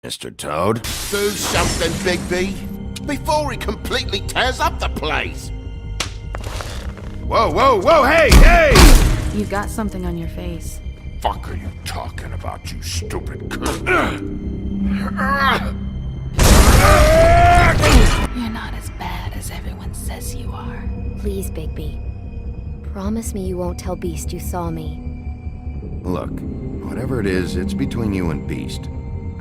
Mr. Toad? Do something, Bigby, before he completely tears up the place! Whoa, whoa, whoa, hey, hey! You got something on your face. Fuck are you talking about, you stupid cunt? You're not as bad as everyone says you are. Please, Bigby. Promise me you won't tell Beast you saw me. Look, whatever it is, it's between you and Beast.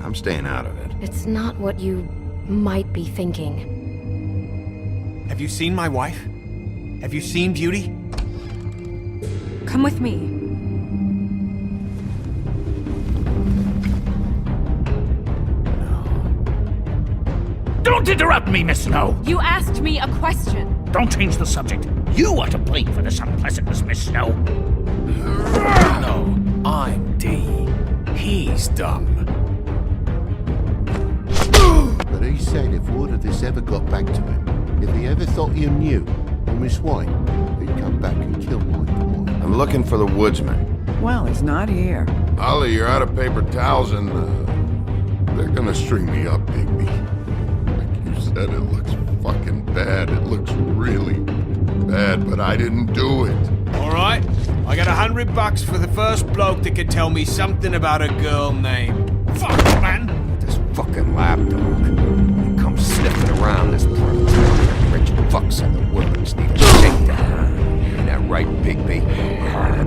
I'm staying out of it. It's not what you might be thinking. Have you seen my wife? Have you seen Beauty? Come with me. Don't interrupt me, Miss Snow! You asked me a question. Don't change the subject. You are to blame for this unpleasantness, Miss Snow. No, I'm D. He's dumb. But he said if word of this ever got back to him, if he ever thought you knew, or Miss White, he'd come back and kill my boy. I'm looking for the woodsman. Well, he's not here. Ollie, you're out of paper towels and, they're gonna string me up, Bigby. Like you said, it looks fucking bad. It looks really bad, but I didn't do it. Alright, I got $100 for the first bloke that can tell me something about a girl named... Fuck, man! This fucking lapdog. He comes sniffing around this place. Rich fucks and the woodlands need a shakedown. Ain't that right, Bigby?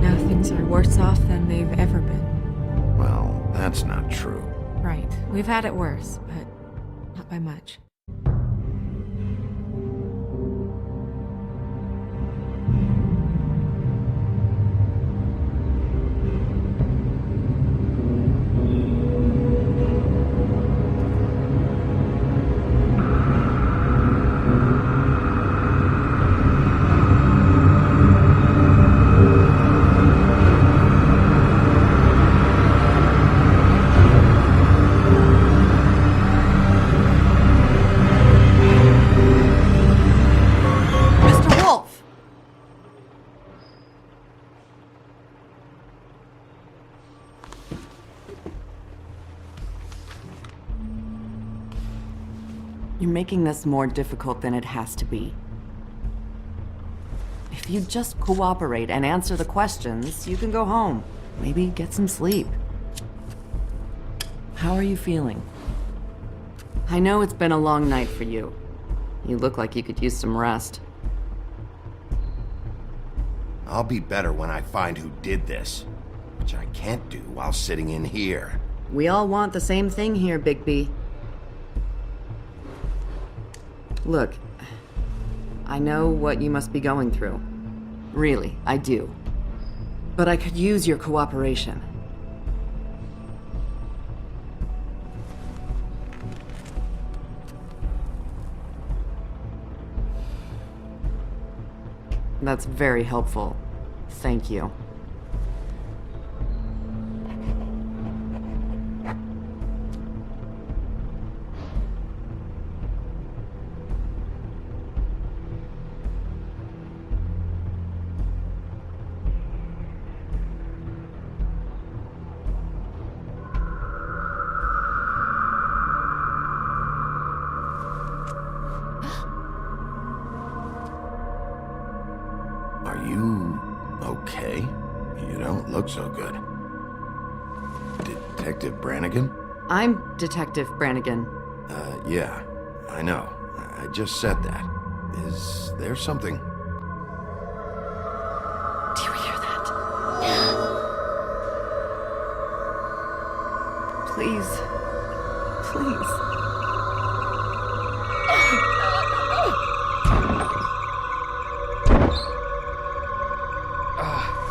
Now things are worse off than they've ever been. Well, that's not true. Right. We've had it worse, but not by much. You're making this more difficult than it has to be. If you just cooperate and answer the questions, you can go home. Maybe get some sleep. How are you feeling? I know it's been a long night for you. You look like you could use some rest. I'll be better when I find who did this, which I can't do while sitting in here. We all want the same thing here, Bigby. Look, I know what you must be going through. Really, I do. But I could use your cooperation. That's very helpful. Thank you. Are you okay? You don't look so good. Detective Brannigan? I'm Detective Brannigan. Yeah, I know. I just said that. Is there something? Do you hear that? Please. Please.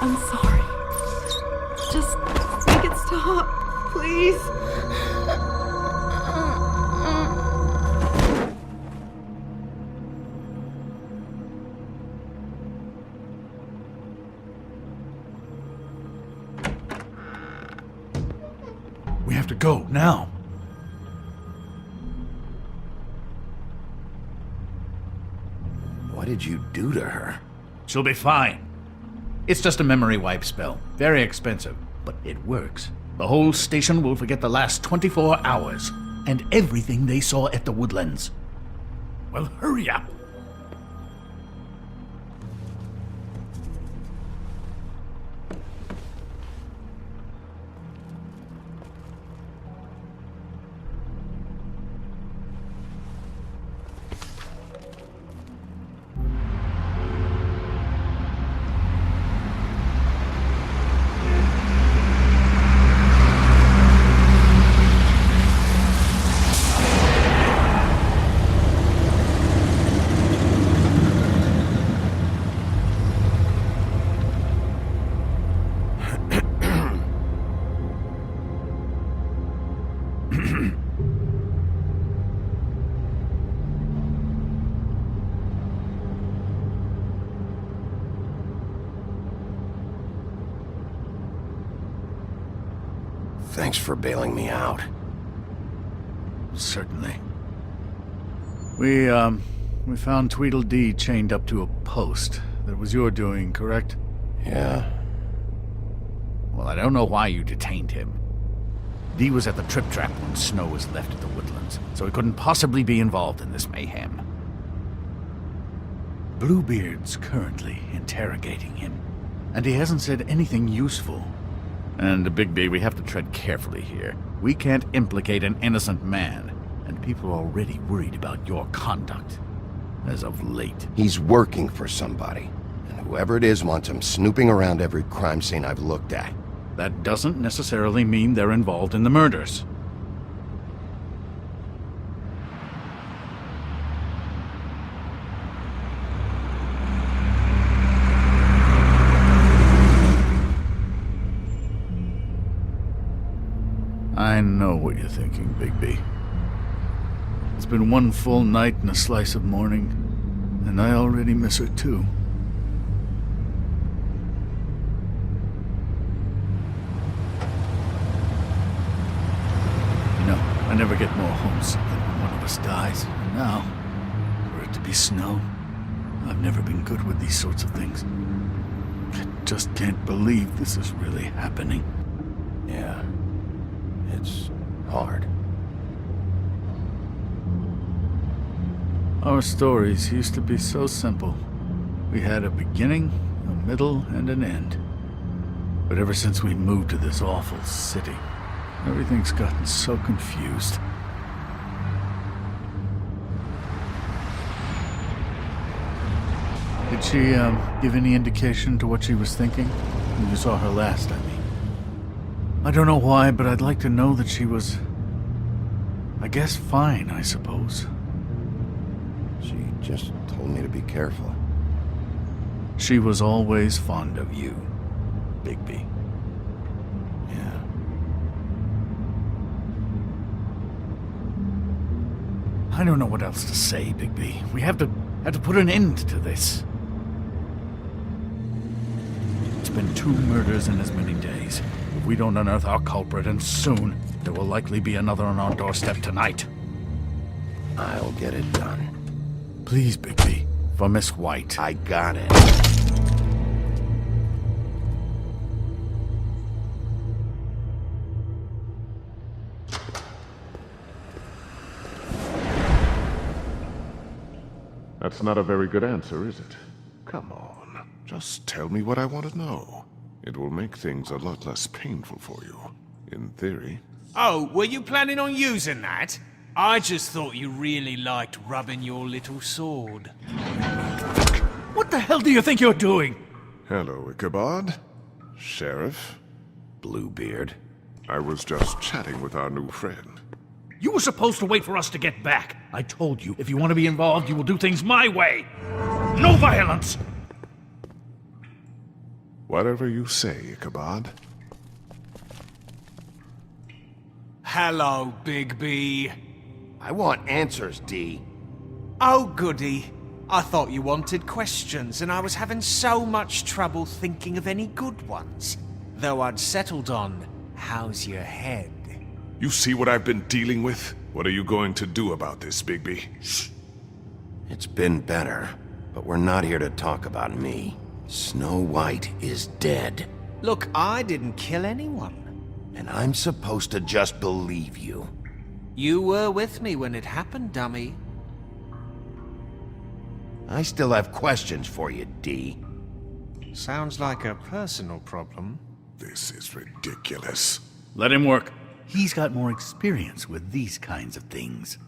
I'm sorry. Just make it stop, please. We have to go, now. What did you do to her? She'll be fine. It's just a memory wipe spell. Very expensive, but it works. The whole station will forget the last 24 hours. and everything they saw at the Woodlands. Well, hurry up. Thanks for bailing me out. Certainly. We found Tweedledee chained up to a post. That was your doing, correct? Yeah. Well, I don't know why you detained him. Dee was at the Trip Trap when Snow was left at the Woodlands, so he couldn't possibly be involved in this mayhem. Bluebeard's currently interrogating him, and he hasn't said anything useful. And, Bigby, we have to tread carefully here. We can't implicate an innocent man, and people are already worried about your conduct. As of late. He's working for somebody, and whoever it is wants him snooping around every crime scene I've looked at. That doesn't necessarily mean they're involved in the murders. I know what you're thinking, Bigby. It's been one full night and a slice of morning, and I already miss her too. You know, I never get more homesick than when one of us dies. And now, for it to be Snow, I've never been good with these sorts of things. I just can't believe this is really happening. Yeah. It's hard. Our stories used to be so simple. We had a beginning, a middle, and an end. But ever since we moved to this awful city, everything's gotten so confused. Did she, give any indication to what she was thinking? When you saw her last, I mean. I don't know why, but I'd like to know that she was, I guess, fine, I suppose. She just told me to be careful. She was always fond of you, Bigby. Yeah. I don't know what else to say, Bigby. We have to put an end to this. It's been 2 murders in as many days. If we don't unearth our culprit, and soon, there will likely be another on our doorstep tonight. I'll get it done. Please, Bigby, for Miss White. I got it. That's not a very good answer, is it? Come on, just tell me what I want to know. It will make things a lot less painful for you, in theory. Oh, were you planning on using that? I just thought you really liked rubbing your little sword. What the hell do you think you're doing? Hello, Ichabod. Sheriff. Bluebeard. I was just chatting with our new friend. You were supposed to wait for us to get back. I told you, if you want to be involved, you will do things my way. No violence! Whatever you say, Ichabod. Hello, Bigby. I want answers, Dee. Oh, goody. I thought you wanted questions, and I was having so much trouble thinking of any good ones. Though I'd settled on, how's your head? You see what I've been dealing with? What are you going to do about this, Bigby? Shh. It's been better, but we're not here to talk about me. Snow White is dead. Look, I didn't kill anyone. And I'm supposed to just believe you. You were with me when it happened, dummy. I still have questions for you, D. Sounds like a personal problem. This is ridiculous. Let him work. He's got more experience with these kinds of things.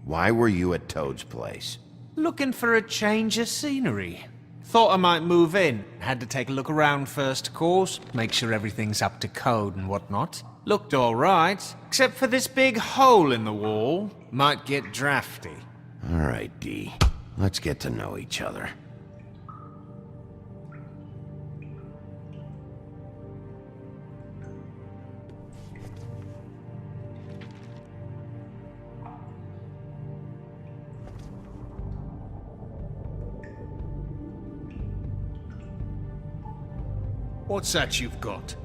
Why were you at Toad's place? Looking for a change of scenery. Thought I might move in. Had to take a look around first, of course. Make sure everything's up to code and whatnot. Looked alright, except for this big hole in the wall. Might get drafty. All right, D. Let's get to know each other. What's that you've got?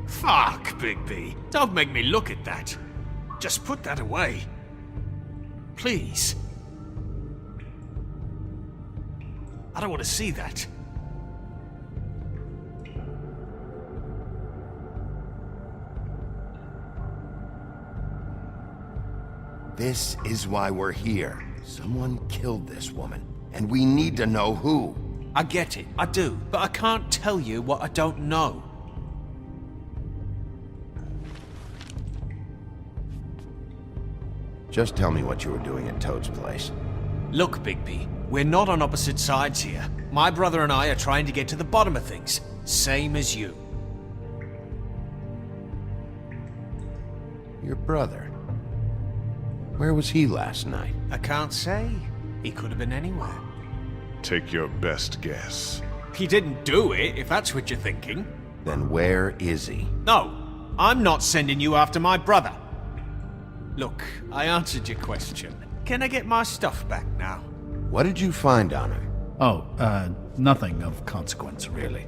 Fuck, Bigby. Don't make me look at that. Just put that away. Please. I don't want to see that. This is why we're here. Someone killed this woman, and we need to know who. I get it, I do, but I can't tell you what I don't know. Just tell me what you were doing at Toad's place. Look, Bigby, we're not on opposite sides here. My brother and I are trying to get to the bottom of things, same as you. Your brother? Where was he last night? I can't say. He could have been anywhere. Take your best guess. He didn't do it, if that's what you're thinking. Then where is he? No, I'm not sending you after my brother. Look, I answered your question. Can I get my stuff back now? What did you find on him? Oh, nothing of consequence, really.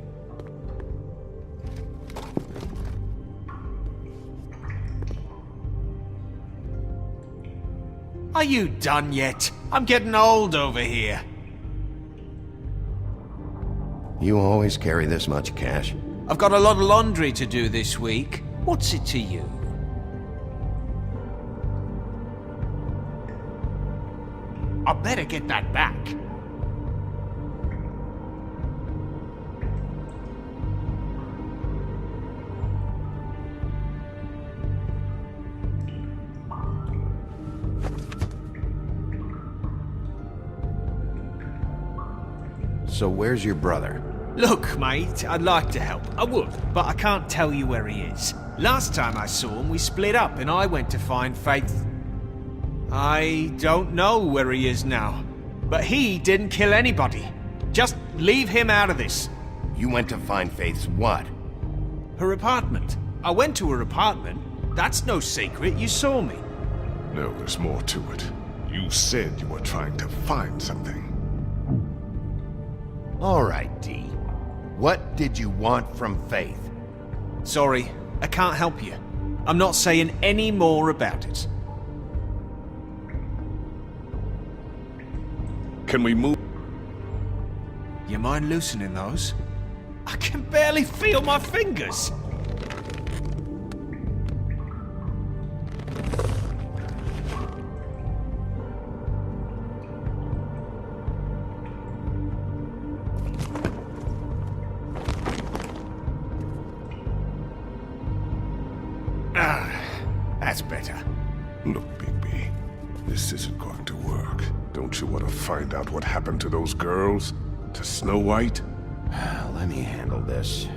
Are you done yet? I'm getting old over here. You always carry this much cash? I've got a lot of laundry to do this week. What's it to you? I better get that back. So where's your brother? Look, mate, I'd like to help. I would, but I can't tell you where he is. Last time I saw him, we split up and I went to find Faith. I don't know where he is now, but he didn't kill anybody. Just leave him out of this. You went to find Faith's what? Her apartment. I went to her apartment. That's no secret, you saw me. No, there's more to it. You said you were trying to find something. All right, D. What did you want from Faith? Sorry, I can't help you. I'm not saying any more about it. Can we move? You mind loosening those? I can barely feel my fingers. That's better. Look, Bigby, this isn't going to work. Don't you want to find out what happened to those girls? To Snow White? Let me handle this.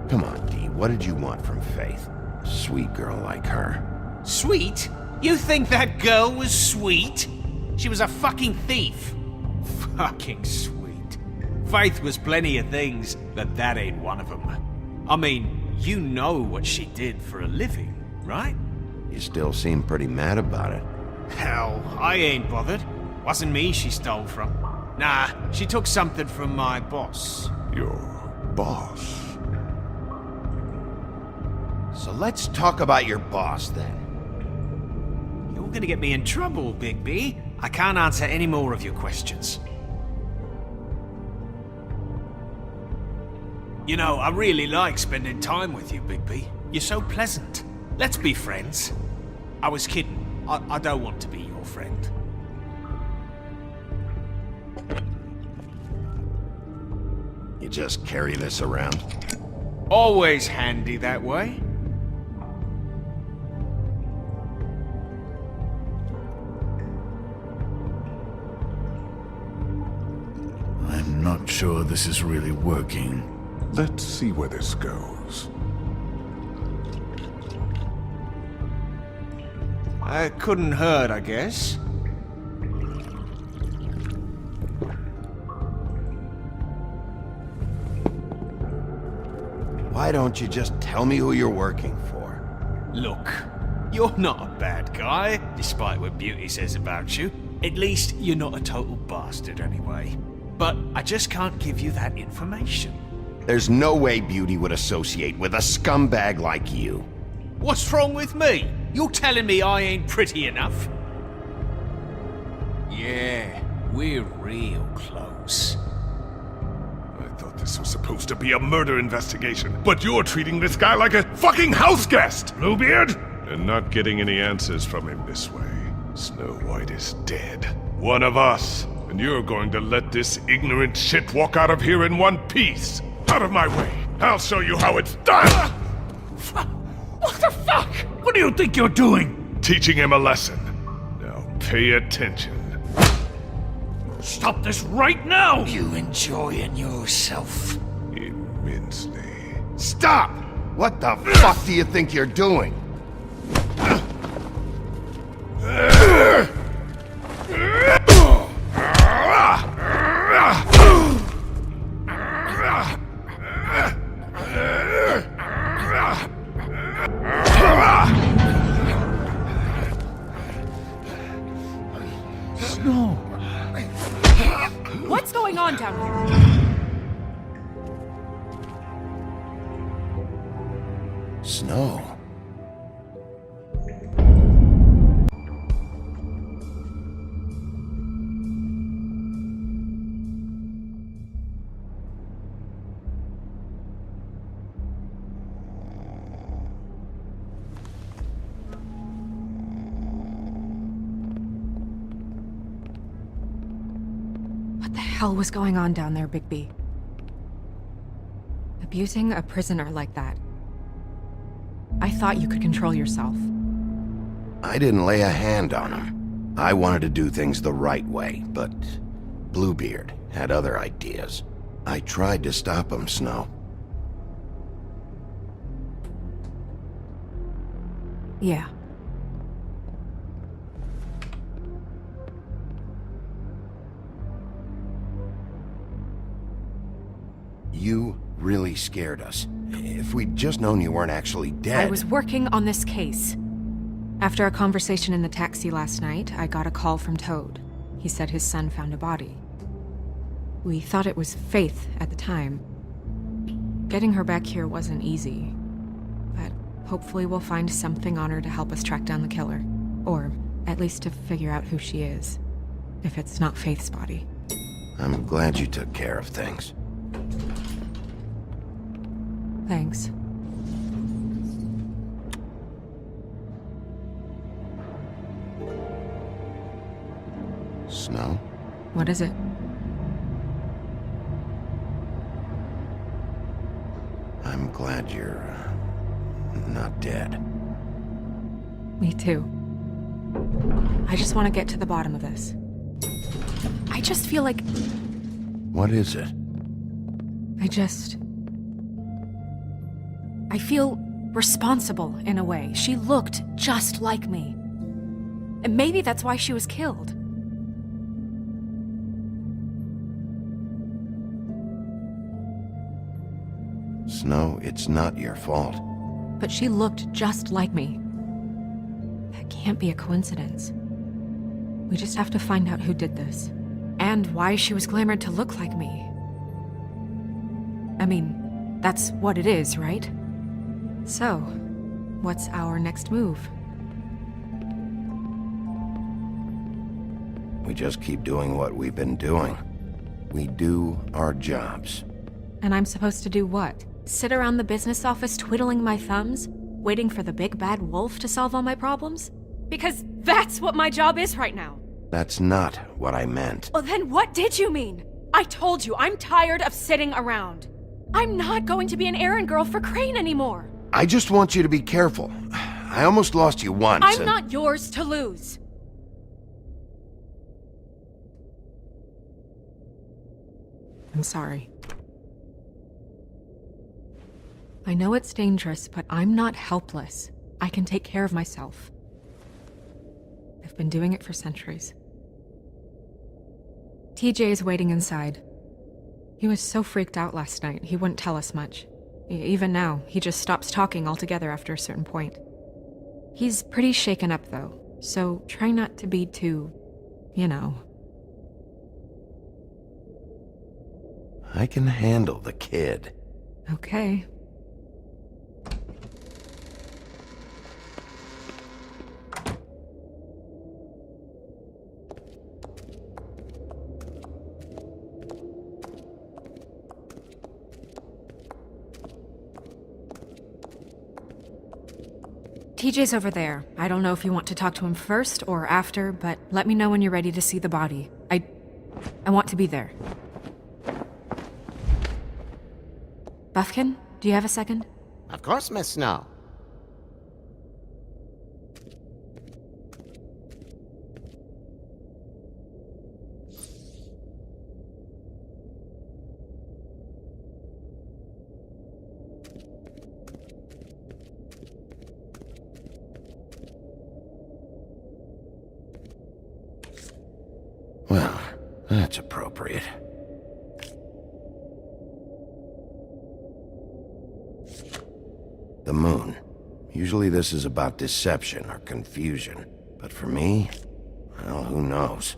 Come on, D. What did you want from Faith? Sweet girl like her. Sweet? You think that girl was sweet? She was a fucking thief. Fucking sweet. Faith was plenty of things, but that ain't one of them. I mean, you know what she did for a living, right? You still seem pretty mad about it. Hell, I ain't bothered. Wasn't me she stole from. Nah, she took something from my boss. Your boss? So let's talk about your boss, then. You're gonna get me in trouble, Bigby. I can't answer any more of your questions. You know, I really like spending time with you, Bigby. You're so pleasant. Let's be friends. I was kidding. I don't want to be your friend. You just carry this around? Always handy that way. I'm not sure this is really working. Let's see where this goes. It couldn't hurt, I guess. Why don't you just tell me who you're working for? Look, you're not a bad guy, despite what Beauty says about you. At least, you're not a total bastard anyway. But I just can't give you that information. There's no way Beauty would associate with a scumbag like you. What's wrong with me? You're telling me I ain't pretty enough? Yeah, we're real close. I thought this was supposed to be a murder investigation, but you're treating this guy like a fucking house guest, Bluebeard! And not getting any answers from him this way. Snow White is dead. One of us. And you're going to let this ignorant shit walk out of here in one piece. Out of my way. I'll show you how it's done! What the fuck? What do you think you're doing? Teaching him a lesson. Now pay attention. Stop this right now! You enjoying yourself? Immensely. Stop! What the fuck do you think you're doing? No. What's going on down here? Snow. What the hell was going on down there, Bigby? Abusing a prisoner like that. I thought you could control yourself. I didn't lay a hand on him. I wanted to do things the right way, but Bluebeard had other ideas. I tried to stop him, Snow. Yeah. You really scared us. If we'd just known you weren't actually dead... I was working on this case. After a conversation in the taxi last night, I got a call from Toad. He said his son found a body. We thought it was Faith at the time. Getting her back here wasn't easy. But hopefully we'll find something on her to help us track down the killer. Or at least to figure out who she is. If it's not Faith's body. I'm glad you took care of things. Thanks. Snow? What is it? I'm glad you're... not dead. Me too. I just want to get to the bottom of this. I just feel like... What is it? I feel responsible in a way. She looked just like me. And maybe that's why she was killed. Snow, it's not your fault. But she looked just like me. That can't be a coincidence. We just have to find out who did this. And why she was glamored to look like me. I mean, that's what it is, right? So, what's our next move? We just keep doing what we've been doing. We do our jobs. And I'm supposed to do what? Sit around the business office twiddling my thumbs, waiting for the big bad wolf to solve all my problems? Because that's what my job is right now. That's not what I meant. Well, then what did you mean? I told you, I'm tired of sitting around. I'm not going to be an errand girl for Crane anymore. I just want you to be careful. I almost lost you once. I'm not yours to lose. I'm sorry. I know it's dangerous, but I'm not helpless. I can take care of myself. I've been doing it for centuries. TJ is waiting inside. He was so freaked out last night, he wouldn't tell us much. Even now, he just stops talking altogether after a certain point. He's pretty shaken up, though, so try not to be too, you know. I can handle the kid. Okay. TJ's over there. I don't know if you want to talk to him first or after, but let me know when you're ready to see the body. I want to be there. Buffkin, do you have a second? Of course, Miss Snow. Well, that's appropriate. The moon. Usually this is about deception or confusion. But for me, well, who knows?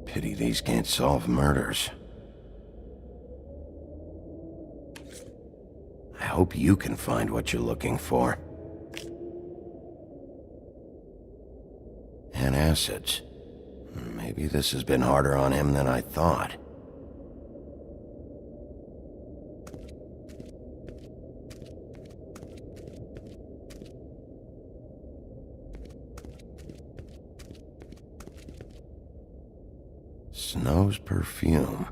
Pity these can't solve murders. I hope you can find what you're looking for. Acids. Maybe this has been harder on him than I thought. Snow's perfume.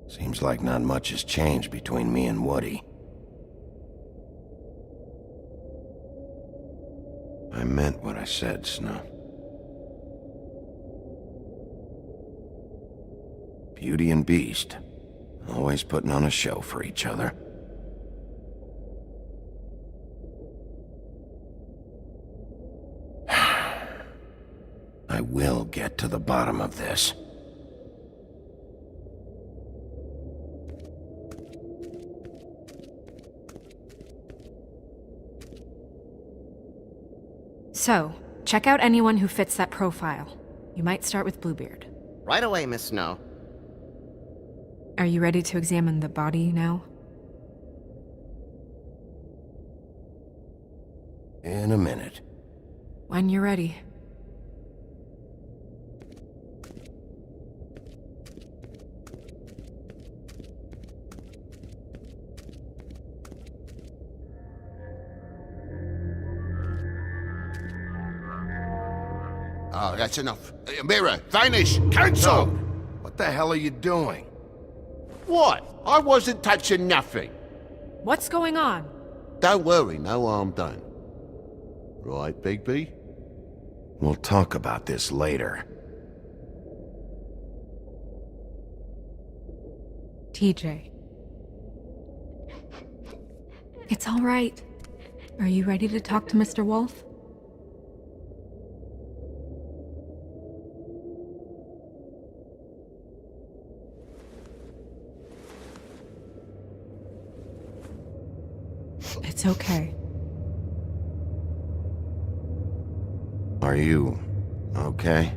Seems like not much has changed between me and Woody. I meant what I said, Snow. Beauty and Beast, always putting on a show for each other. I will get to the bottom of this. So, check out anyone who fits that profile. You might start with Bluebeard. Right away, Miss Snow. Are you ready to examine the body now? In a minute. When you're ready. Oh, that's enough. Mirror, vanish, cancel! What the hell are you doing? What? I wasn't touching nothing. What's going on? Don't worry, no harm done. Right, Bigby? We'll talk about this later. TJ. It's all right. Are you ready to talk to Mr. Wolf? It's okay. Are you okay?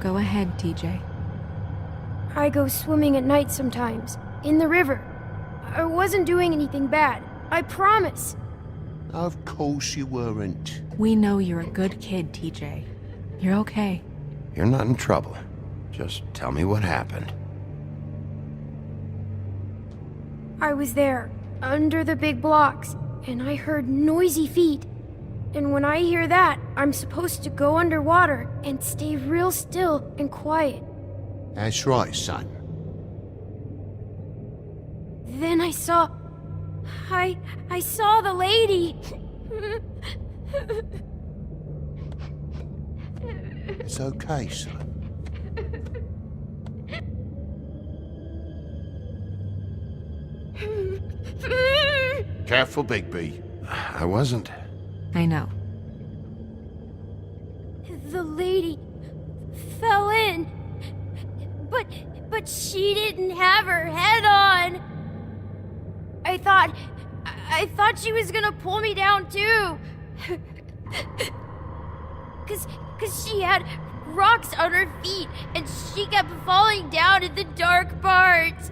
Go ahead, TJ. I go swimming at night sometimes, in the river. I wasn't doing anything bad, I promise. Of course you weren't. We know you're a good kid, TJ. You're okay. You're not in trouble. Just tell me what happened. I was there, under the big blocks, and I heard noisy feet. And when I hear that, I'm supposed to go underwater and stay real still and quiet. That's right, son. Then I saw the lady. It's okay, son. Careful, Bigby. I wasn't. I know. The lady fell in. But she didn't have her head on. I thought she was gonna pull me down too. Cause she had rocks on her feet and she kept falling down in the dark parts.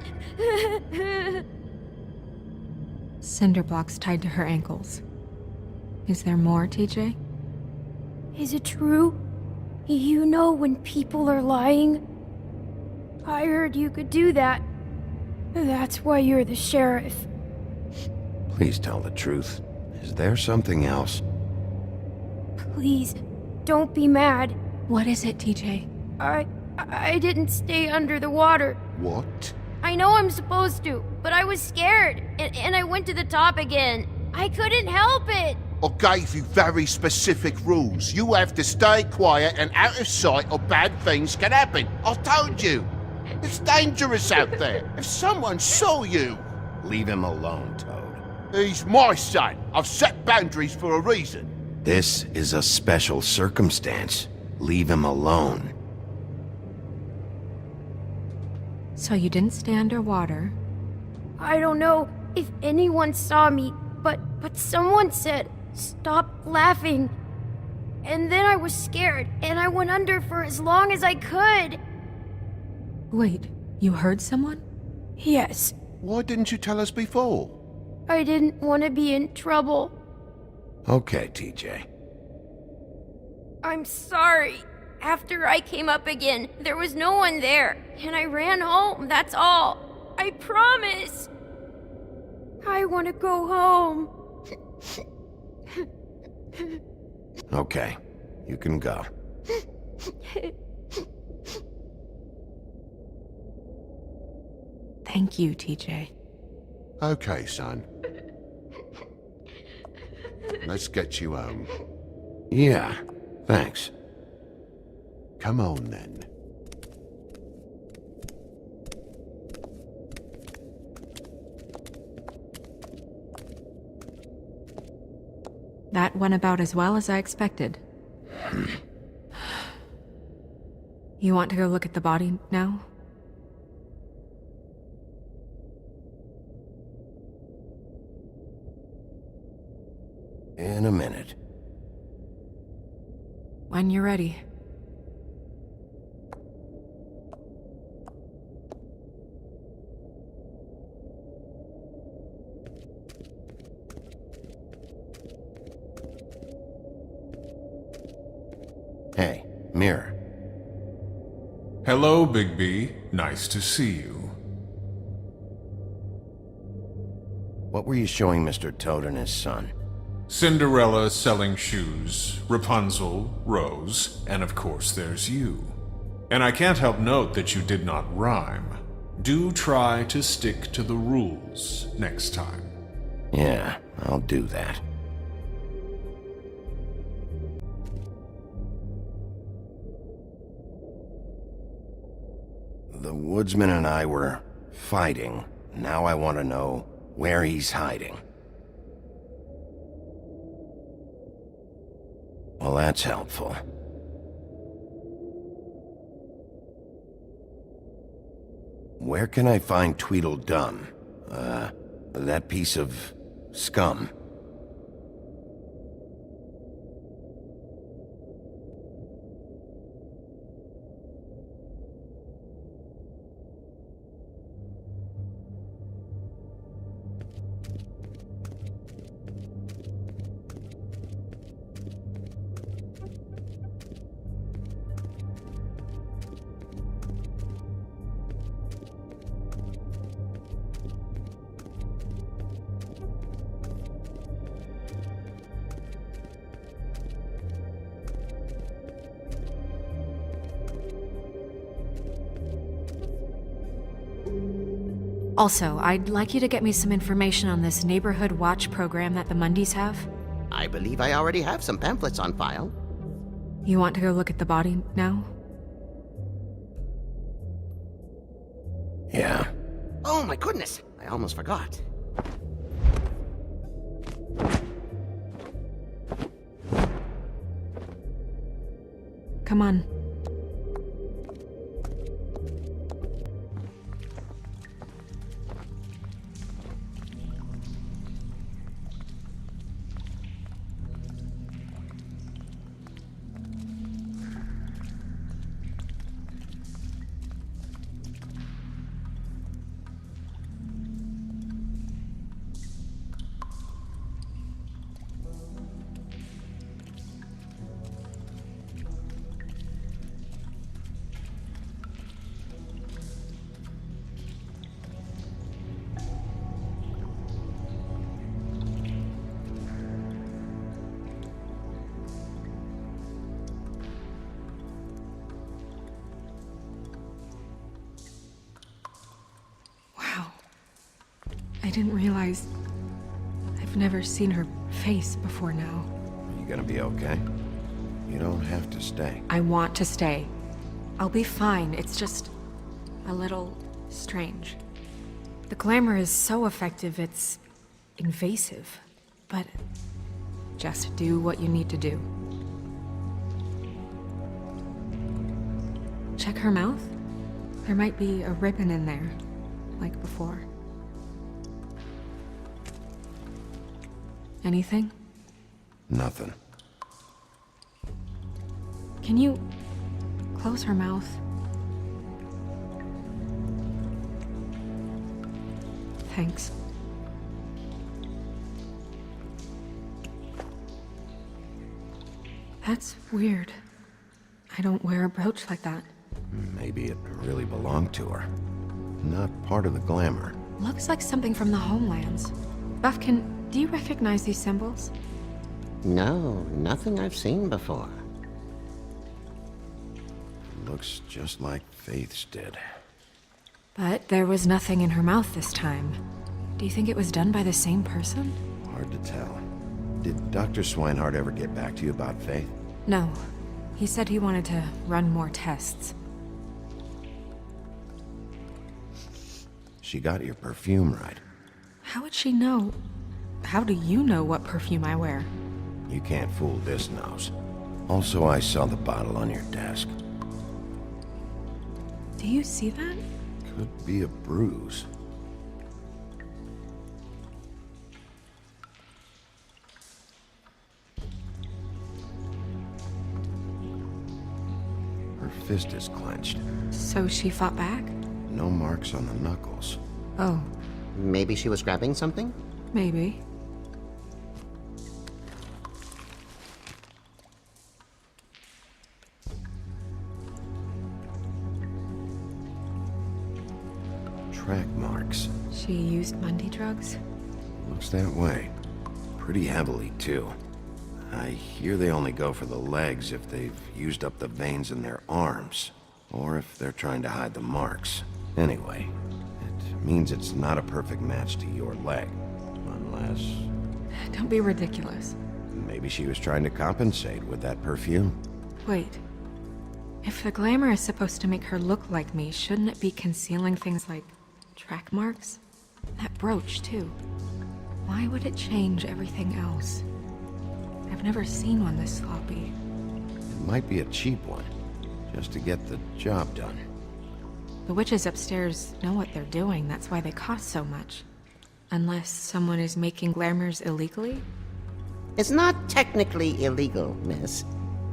Cinder blocks tied to her ankles. Is there more, TJ? Is it true? You know when people are lying? I heard you could do that. That's why you're the sheriff. Please tell the truth. Is there something else? Please, don't be mad. What is it, TJ? I didn't stay under the water. What? I know I'm supposed to, but I was scared, and I went to the top again. I couldn't help it. I gave you very specific rules. You have to stay quiet and out of sight or bad things can happen. I told you. It's dangerous out there. If someone saw you... Leave him alone, Toad. He's my son. I've set boundaries for a reason. This is a special circumstance. Leave him alone. So you didn't stay underwater? I don't know if anyone saw me, but someone said, "Stop laughing." And then I was scared, and I went under for as long as I could. Wait, you heard someone? Yes. Why didn't you tell us before? I didn't want to be in trouble. Okay, TJ. I'm sorry. After I came up again, there was no one there, and I ran home, that's all. I promise. I want to go home. Okay, you can go. Thank you, TJ. Okay, son. Let's get you home. Yeah, thanks. Come on, then. That went about as well as I expected. You want to go look at the body now? In a minute. When you're ready. Hey, mirror. Hello, Bigby. Nice to see you. What were you showing Mr. Toad and his son? Cinderella selling shoes, Rapunzel, Rose, and of course there's you. And I can't help note that you did not rhyme. Do try to stick to the rules next time. Yeah, I'll do that. The woodsman and I were fighting. Now I want to know where he's hiding. Well, that's helpful. Where can I find Tweedledum? That piece of scum. Also, I'd like you to get me some information on this neighborhood watch program that the Mundys have. I believe I already have some pamphlets on file. You want to go look at the body now? Yeah. Oh my goodness, I almost forgot. Come on. I didn't realize I've never seen her face before now. Are you gonna be okay? You don't have to stay. I want to stay. I'll be fine. It's just a little strange. The glamour is so effective, it's invasive. But just do what you need to do. Check her mouth. There might be a ribbon in there, like before. Anything? Nothing. Can you close her mouth? Thanks. That's weird. I don't wear a brooch like that. Maybe it really belonged to her. Not part of the glamour. Looks like something from the homelands. Buffkin, do you recognize these symbols? No, nothing I've seen before. Looks just like Faith's did. But there was nothing in her mouth this time. Do you think it was done by the same person? Hard to tell. Did Dr. Swinehart ever get back to you about Faith? No. He said he wanted to run more tests. She got your perfume right. How would she know? How do you know what perfume I wear? You can't fool this nose. Also, I saw the bottle on your desk. Do you see that? Could be a bruise. Her fist is clenched. So she fought back? No marks on the knuckles. Oh. Maybe she was grabbing something? Maybe. Track marks. She used Mundy drugs? Looks that way. Pretty heavily, too. I hear they only go for the legs if they've used up the veins in their arms, or if they're trying to hide the marks. Anyway, it means it's not a perfect match to your leg, unless... Don't be ridiculous. Maybe she was trying to compensate with that perfume. Wait. If the glamour is supposed to make her look like me, shouldn't it be concealing things like track marks? That brooch, too. Why would it change everything else? I've never seen one this sloppy. It might be a cheap one, just to get the job done. The witches upstairs know what they're doing, that's why they cost so much. Unless someone is making glamours illegally? It's not technically illegal, miss.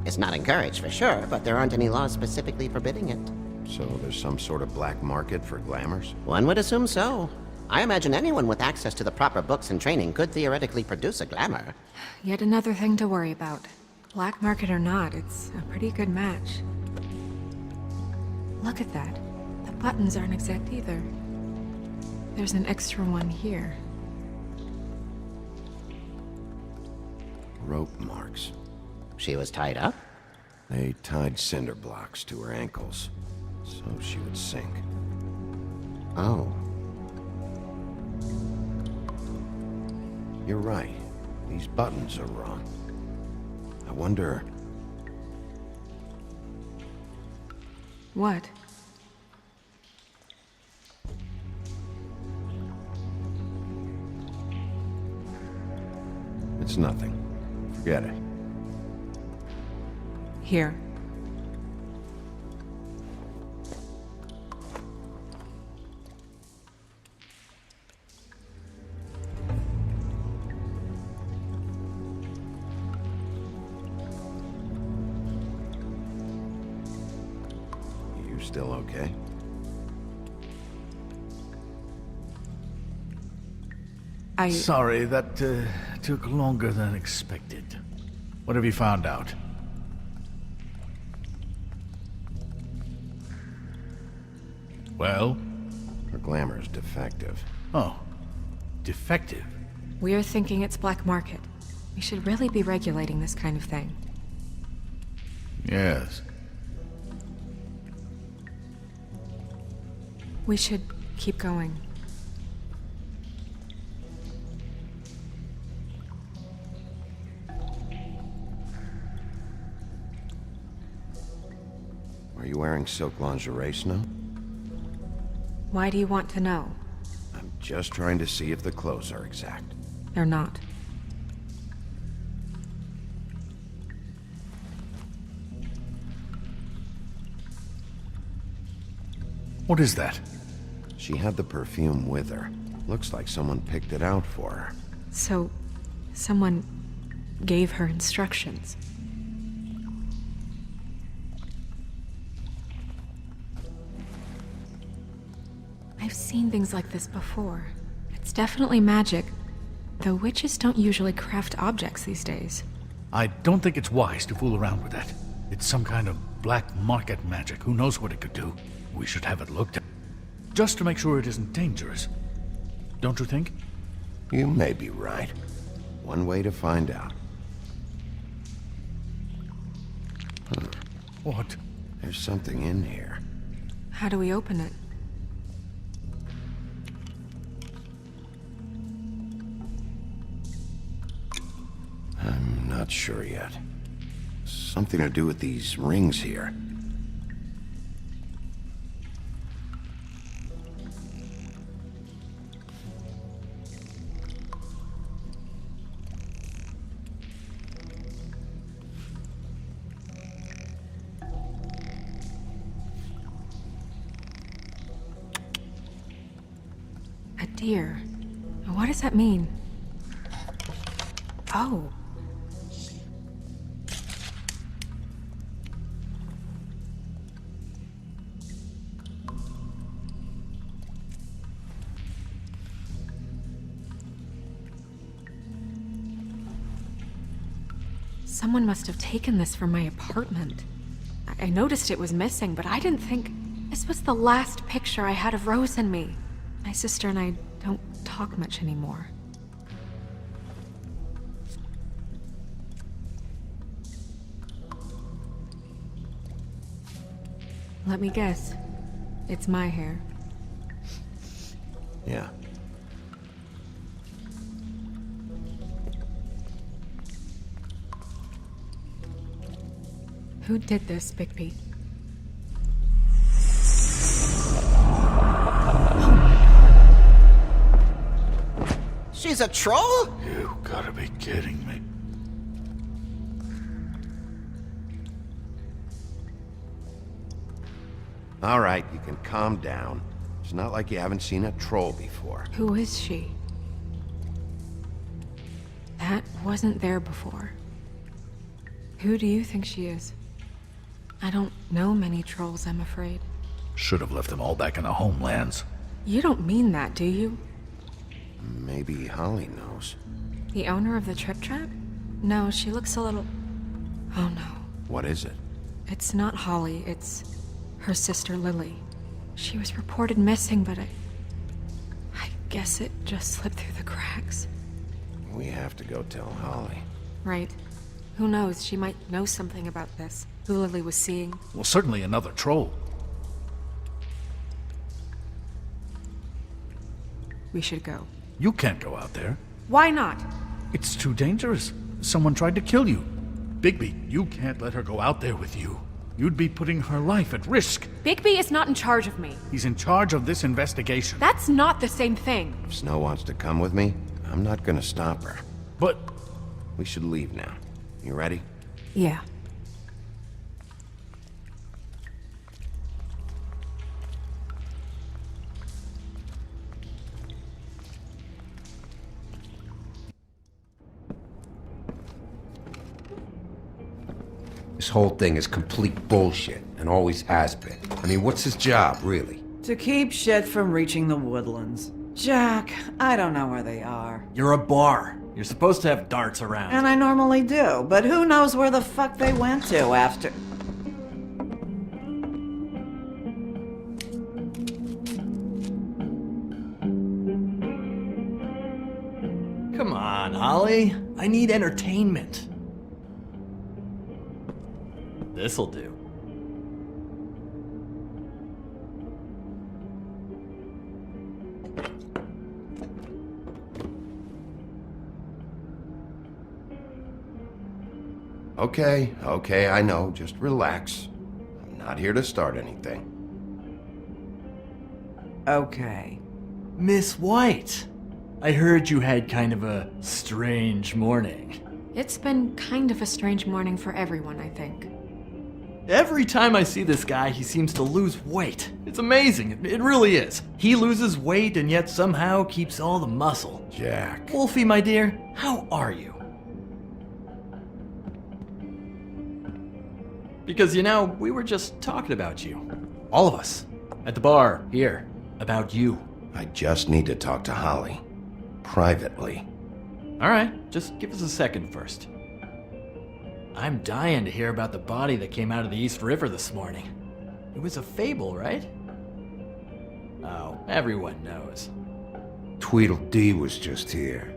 It's not encouraged for sure, but there aren't any laws specifically forbidding it. So there's some sort of black market for glamours? One would assume so. I imagine anyone with access to the proper books and training could theoretically produce a glamour. Yet another thing to worry about. Black market or not, it's a pretty good match. Look at that. The buttons aren't exact either. There's an extra one here. Rope marks. She was tied up? They tied cinder blocks to her ankles, so she would sink. Oh. You're right. These buttons are wrong. I wonder... What? It's nothing. Forget it. Here. You still okay? Sorry, that took longer than expected. What have you found out? Well? Her glamour is defective. Oh. Defective? We're thinking it's black market. We should really be regulating this kind of thing. Yes. We should keep going. Are you wearing silk lingerie, Snow? Why do you want to know? I'm just trying to see if the clothes are exact. They're not. What is that? She had the perfume with her. Looks like someone picked it out for her. So, someone gave her instructions. I've seen things like this before. It's definitely magic, though witches don't usually craft objects these days. I don't think it's wise to fool around with that. It's some kind of black market magic. Who knows what it could do? We should have it looked at. Just to make sure it isn't dangerous. Don't you think? You may be right. One way to find out. What? There's something in here. How do we open it? I'm not sure yet. Something to do with these rings here. A deer. What does that mean? Oh. Someone must have taken this from my apartment. I noticed it was missing, but I didn't think... This was the last picture I had of Rose and me. My sister and I don't talk much anymore. Let me guess. It's my hair. Yeah. Who did this, Bigby? She's a troll? You gotta be kidding me. All right, you can calm down. It's not like you haven't seen a troll before. Who is she? That wasn't there before. Who do you think she is? I don't know many trolls, I'm afraid. Should have left them all back in the homelands. You don't mean that, do you? Maybe Holly knows. The owner of the Trip Trap? No, she looks a little... Oh no. What is it? It's not Holly, it's her sister Lily. She was reported missing, but I guess it just slipped through the cracks. We have to go tell Holly. Right. Who knows, she might know something about this. Who Lily was seeing. Well, certainly another troll. We should go. You can't go out there. Why not? It's too dangerous. Someone tried to kill you. Bigby, you can't let her go out there with you. You'd be putting her life at risk. Bigby is not in charge of me. He's in charge of this investigation. That's not the same thing. If Snow wants to come with me, I'm not gonna stop her. But We should leave now. You ready? Yeah. This whole thing is complete bullshit, and always has been. I mean, what's his job, really? To keep shit from reaching the woodlands. Jack, I don't know where they are. You're a bar. You're supposed to have darts around. And I normally do, but who knows where the fuck they went to after... Come on, Holly. I need entertainment. This'll do. Okay, I know. Just relax. I'm not here to start anything. Okay. Miss White, I heard you had kind of a strange morning. It's been kind of a strange morning for everyone, I think. Every time I see this guy, he seems to lose weight. It's amazing. It really is. He loses weight and yet somehow keeps all the muscle. Jack. Wolfie, my dear, how are you? Because, you know, we were just talking about you. All of us. At the bar, here. About you. I just need to talk to Holly. Privately. Alright, just give us a second first. I'm dying to hear about the body that came out of the East River this morning. It was a fable, right? Oh, everyone knows. Tweedledee was just here.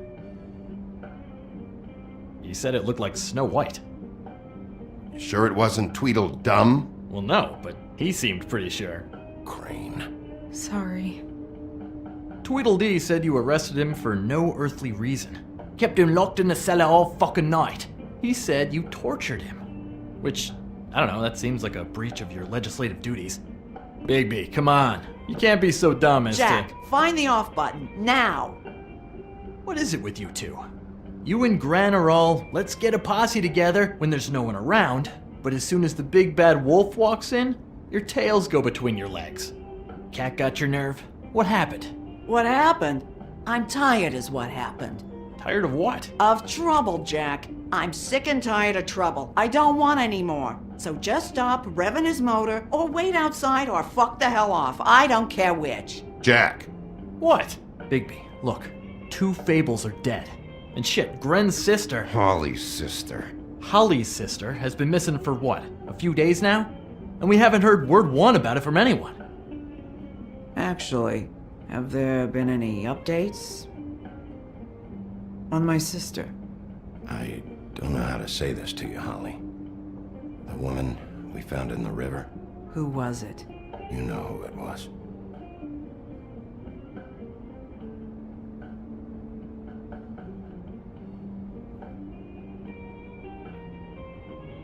You said it looked like Snow White. You sure it wasn't Tweedledum? Well, no, but he seemed pretty sure. Crane. Sorry. Tweedledee said you arrested him for no earthly reason. Kept him locked in the cellar all fucking night. He said you tortured him. Which, I don't know, that seems like a breach of your legislative duties. Bigby, come on. You can't be so dumb as Jack, to... find the off button, now! What is it with you two? You and Gran are all, let's get a posse together when there's no one around, but as soon as the big bad wolf walks in, your tails go between your legs. Cat got your nerve? What happened? What happened? I'm tired is what happened. Tired of what? Of trouble, Jack. I'm sick and tired of trouble. I don't want any more. So just stop revving his motor, or wait outside, or fuck the hell off. I don't care which. Jack. What? Bigby, look. 2 fables are dead. And shit, Gren's sister... Holly's sister. Holly's sister has been missing for what? A few days now? And we haven't heard word one about it from anyone. Actually, have there been any updates? On my sister? I don't know how to say this to you, Holly. The woman we found in the river. Who was it? You know who it was.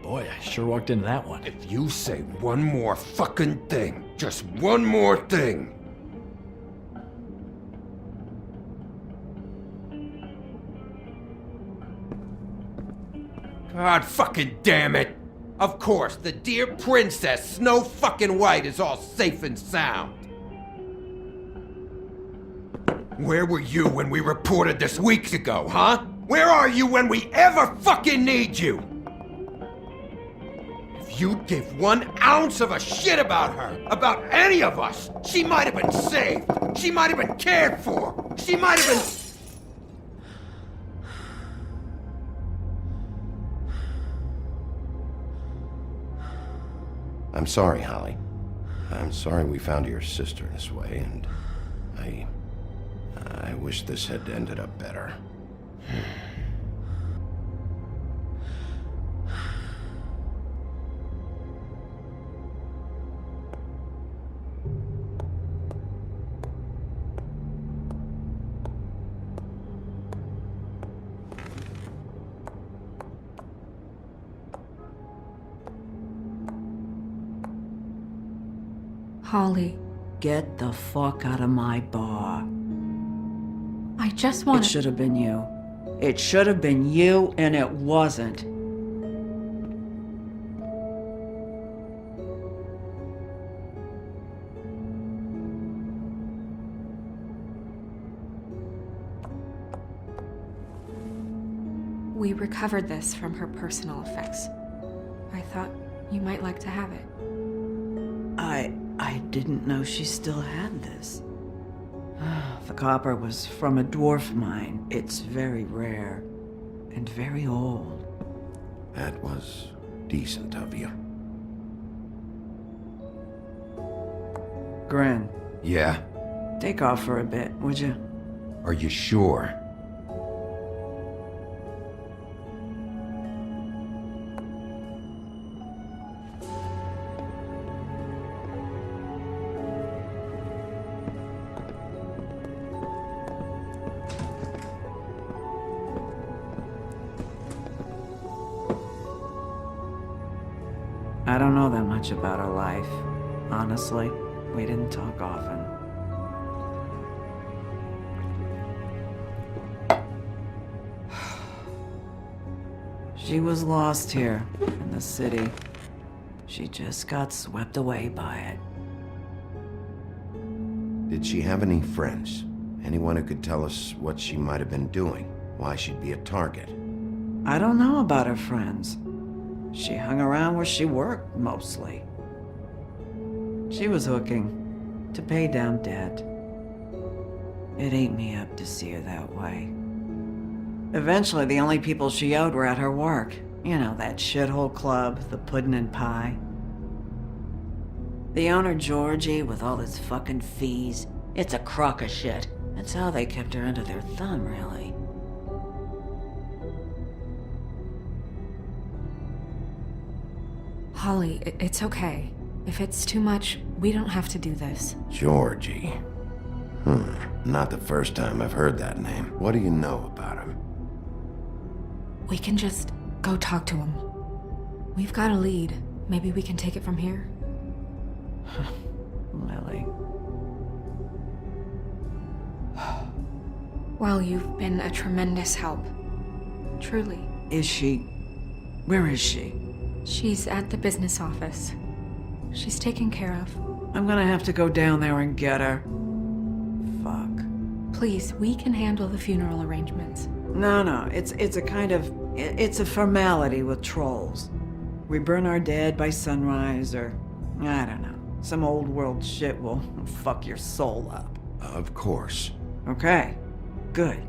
Boy, I sure walked into that one. If you say one more fucking thing, just one more thing. God fucking damn it! Of course, the dear princess Snow fucking White is all safe and sound. Where were you when we reported this weeks ago, huh? Where are you when we ever fucking need you? If you'd give 1 ounce of a shit about her, about any of us, she might have been saved. She might have been cared for. She might have been... I'm sorry, Holly. I'm sorry we found your sister this way, and I wish this had ended up better. Holly, Get the fuck out of my bar. I just It want should have been you. It should have been you, and it wasn't. We recovered this from her personal effects. I thought you might like to have it. I didn't know she still had this. The copper was from a dwarf mine. It's very rare and very old. That was decent of you. Gren, Yeah? take off for a bit, would you? Are you sure? I don't know that much about her life. Honestly, we didn't talk often. She was lost here in the city. She just got swept away by it. Did she have any friends? Anyone who could tell us what she might have been doing? Why she'd be a target? I don't know about her friends. She hung around where she worked, mostly. She was hooking to pay down debt. It ate me up to see her that way. Eventually, the only people she owed were at her work. You know, that shithole club, the Puddin' and Pie. The owner, Georgie, with all his fucking fees, it's a crock of shit. That's how they kept her under their thumb, really. Holly, it's okay. If it's too much, we don't have to do this. Georgie. Not the first time I've heard that name. What do you know about him? We can just go talk to him. We've got a lead. Maybe we can take it from here? Lily. Well, you've been a tremendous help. Truly. Is she? Where is she? She's at the business office. She's taken care of. I'm gonna have to go down there and get her. Fuck. Please, we can handle the funeral arrangements. No, it's a kind of... It's a formality with trolls. We burn our dead by sunrise, or... I don't know. Some old world shit will fuck your soul up. Of course. Okay. Good.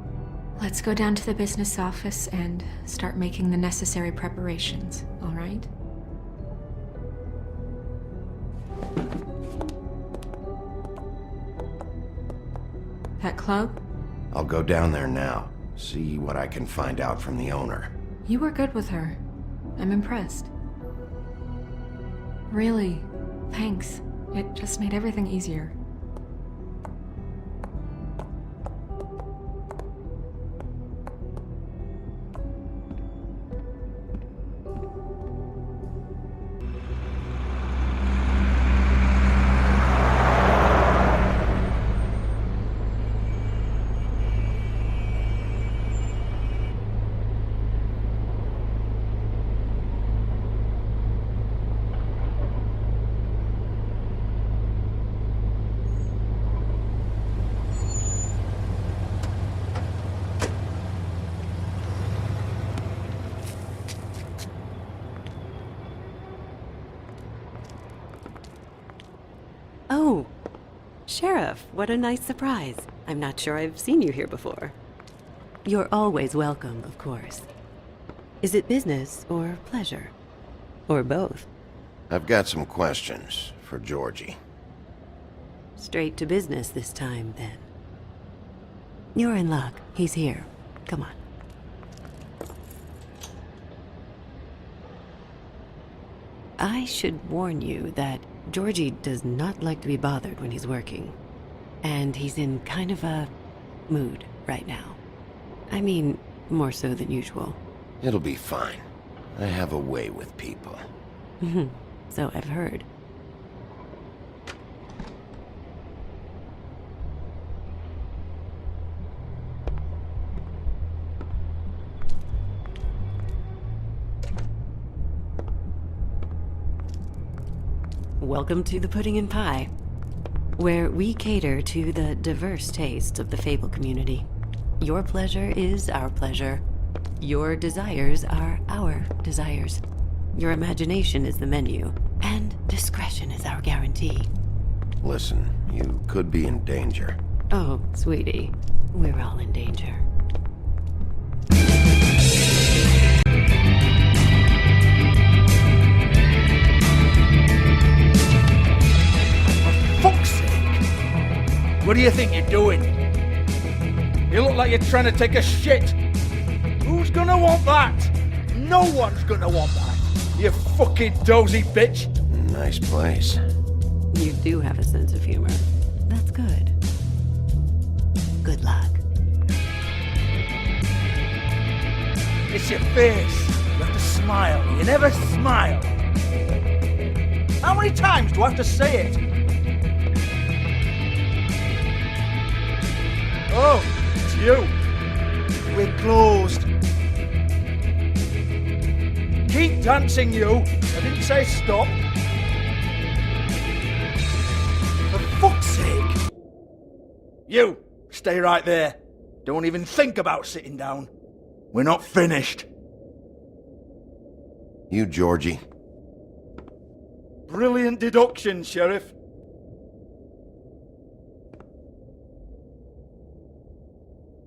Let's go down to the business office and start making the necessary preparations, all right? That club? I'll go down there now. See what I can find out from the owner. You were good with her. I'm impressed. Really, thanks. It just made everything easier. Oh, Sheriff, what a nice surprise. I'm not sure I've seen you here before. You're always welcome, of course. Is it business or pleasure? Or both? I've got some questions for Georgie. Straight to business this time, then. You're in luck. He's here. Come on. I should warn you that Georgie does not like to be bothered when he's working. And he's in kind of a mood right now. I mean, more so than usual. It'll be fine. I have a way with people. So I've heard. welcome to the Pudding and Pie, where we cater to the diverse tastes of the Fable community. Your pleasure is our pleasure. Your desires are our desires. Your imagination is the menu, and discretion is our guarantee. Listen, you could be in danger. Oh, sweetie, we're all in danger. For fuck's sake! What do you think you're doing? You look like you're trying to take a shit. Who's gonna want that? No one's gonna want that. You fucking dozy bitch. Nice place. You do have a sense of humor. That's good. Good luck. It's your face. You have to smile. You never smile. How many times do I have to say it? Oh, it's you. We're closed. Keep dancing, you. I didn't say stop. For fuck's sake. You, stay right there. Don't even think about sitting down. We're not finished. You, Georgie. Brilliant deduction, Sheriff.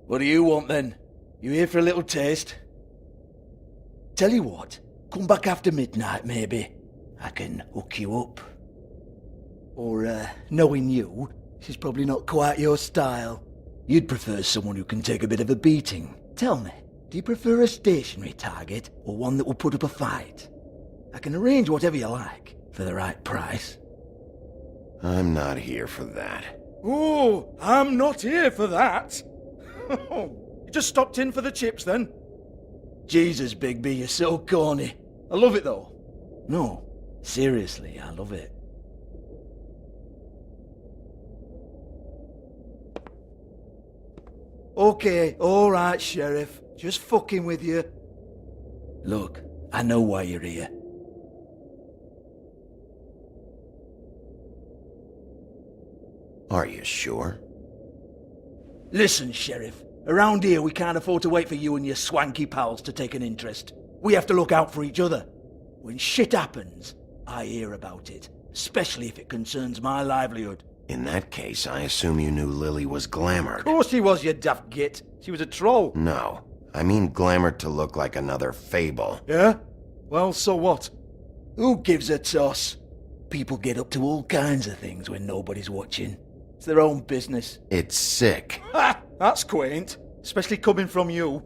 What do you want then? You here for a little taste? Tell you what, come back after midnight maybe. I can hook you up. Or, knowing you, this is probably not quite your style. You'd prefer someone who can take a bit of a beating. Tell me, do you prefer a stationary target or one that will put up a fight? I can arrange whatever you like for the right price. I'm not here for that. Oh, I'm not here for that. You just stopped in for the chips then? Jesus, Bigby, you're so corny. I love it though. No, seriously, I love it. Okay, alright, Sheriff. Just fucking with you. Look, I know why you're here. Are you sure? Listen, Sheriff. Around here we can't afford to wait for you and your swanky pals to take an interest. We have to look out for each other. When shit happens, I hear about it. Especially if it concerns my livelihood. In that case, I assume you knew Lily was glamored. Of course she was, you daft git. She was a troll. No, I mean glamored to look like another fable. Yeah? Well, so what? Who gives a toss? People get up to all kinds of things when nobody's watching. It's their own business. It's sick. Ha! That's quaint. Especially coming from you.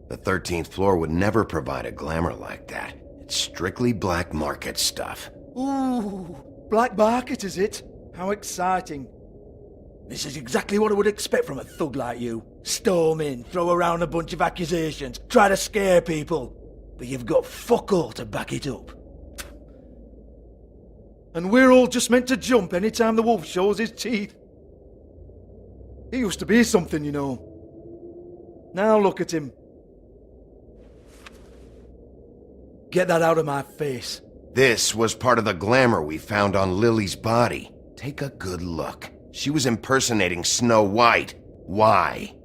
The 13th floor would never provide a glamour like that. It's strictly black market stuff. Ooh, black market is it? How exciting. This is exactly what I would expect from a thug like you. Storm in, throw around a bunch of accusations, try to scare people. But you've got fuck all to back it up. And we're all just meant to jump any time the wolf shows his teeth. He used to be something, you know. Now look at him. Get that out of my face. This was part of the glamour we found on Lily's body. Take a good look. She was impersonating Snow White. Why?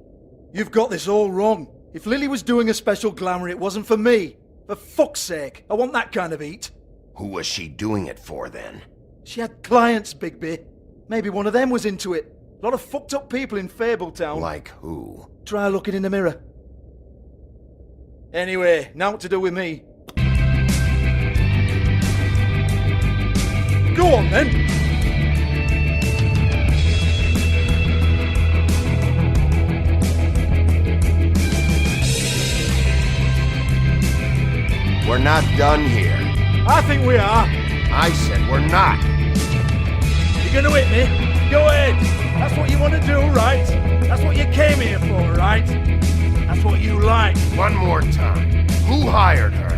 You've got this all wrong. If Lily was doing a special glamour, it wasn't for me. For fuck's sake, I want that kind of eat. Who was she doing it for then? She had clients, Bigby. Maybe one of them was into it. A lot of fucked up people in Fabletown. Like who? Try looking in the mirror. Anyway, now what to do with me? Go on then! We're not done here. I think we are. I said we're not. You're gonna hit me? Go ahead. That's what you want to do, right? That's what you came here for, right? That's what you like. One more time. Who hired her?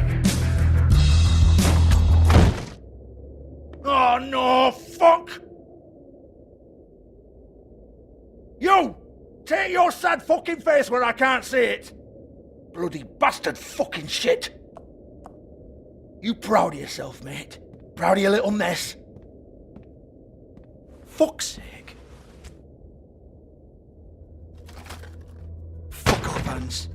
Oh no, fuck! You! Take your sad fucking face where I can't see it! Bloody bastard fucking shit! You proud of yourself, mate? Proud of your little mess? fuck's sake. Fuck off, Hans.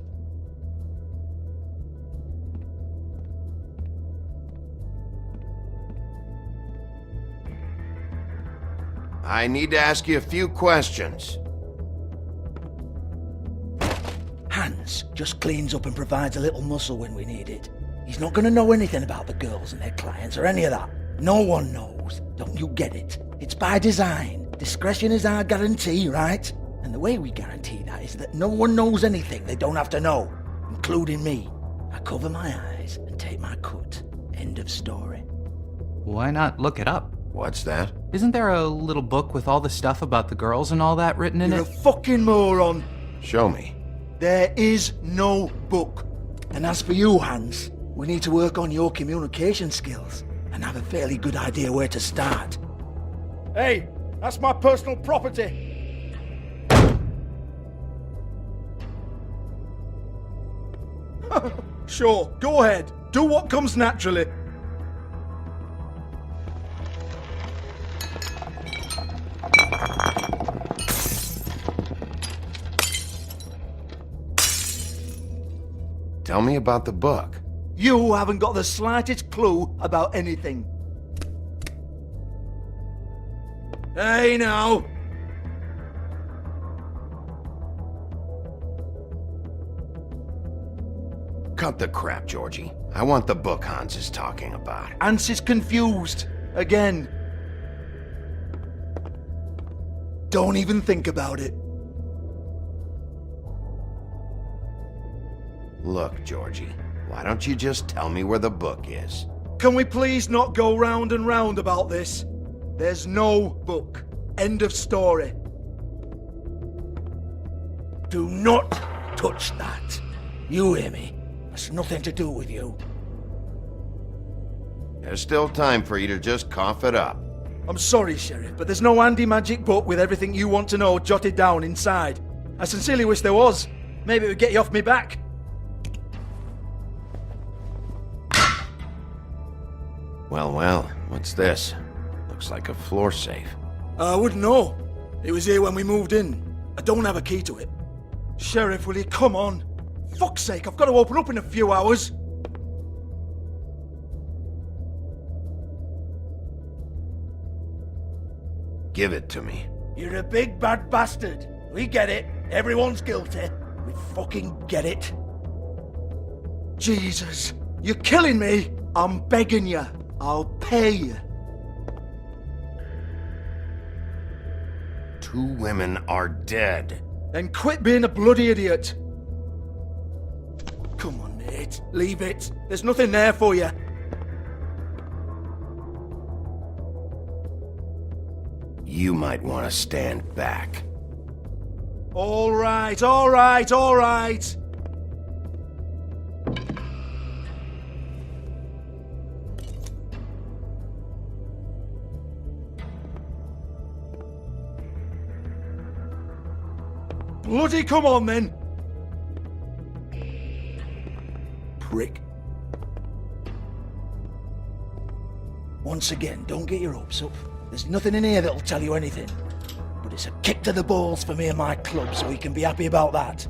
I need to ask you a few questions. Hans just cleans up and provides a little muscle when we need it. He's not gonna know anything about the girls and their clients or any of that. No one knows. Don't you get it? It's by design. Discretion is our guarantee, right? And the way we guarantee that is that no one knows anything they don't have to know, including me. I cover my eyes and take my cut. End of story. Why not look it up? What's that? Isn't there a little book with all the stuff about the girls and all that written in You're it? a fucking moron. Show me. There is no book. And as for you, Hans, we need to work on your communication skills and have a fairly good idea where to start. Hey, that's my personal property. Sure, go ahead. Do what comes naturally. Tell me about the book. You haven't got the slightest clue about anything. Hey, now. Cut the crap, Georgie. I want the book Hans is talking about. Hans is confused. Again. Don't even think about it. Look, Georgie, why don't you just tell me where the book is? Can we please not go round and round about this? There's no book. End of story. Do not touch that. You hear me? It's nothing to do with you. There's still time for you to just cough it up. I'm sorry, Sheriff, but there's no handy magic book with everything you want to know jotted down inside. I sincerely wish there was. Maybe it would get you off me back. Well, what's this? Looks like a floor safe. I wouldn't know. It was here when we moved in. I don't have a key to it. Sheriff, will you come on? Fuck's sake, I've got to open up in a few hours. Give it to me. You're a big bad bastard. We get it. Everyone's guilty. We fucking get it. Jesus, you're killing me. I'm begging you. I'll pay you. 2 women are dead. Then quit being a bloody idiot. Come on, Nate. Leave it. There's nothing there for you. You might want to stand back. All right, all right, all right. Bloody come on, then. Prick. Once again, don't get your hopes up. There's nothing in here that'll tell you anything. But it's a kick to the balls for me and my club, so we can be happy about that.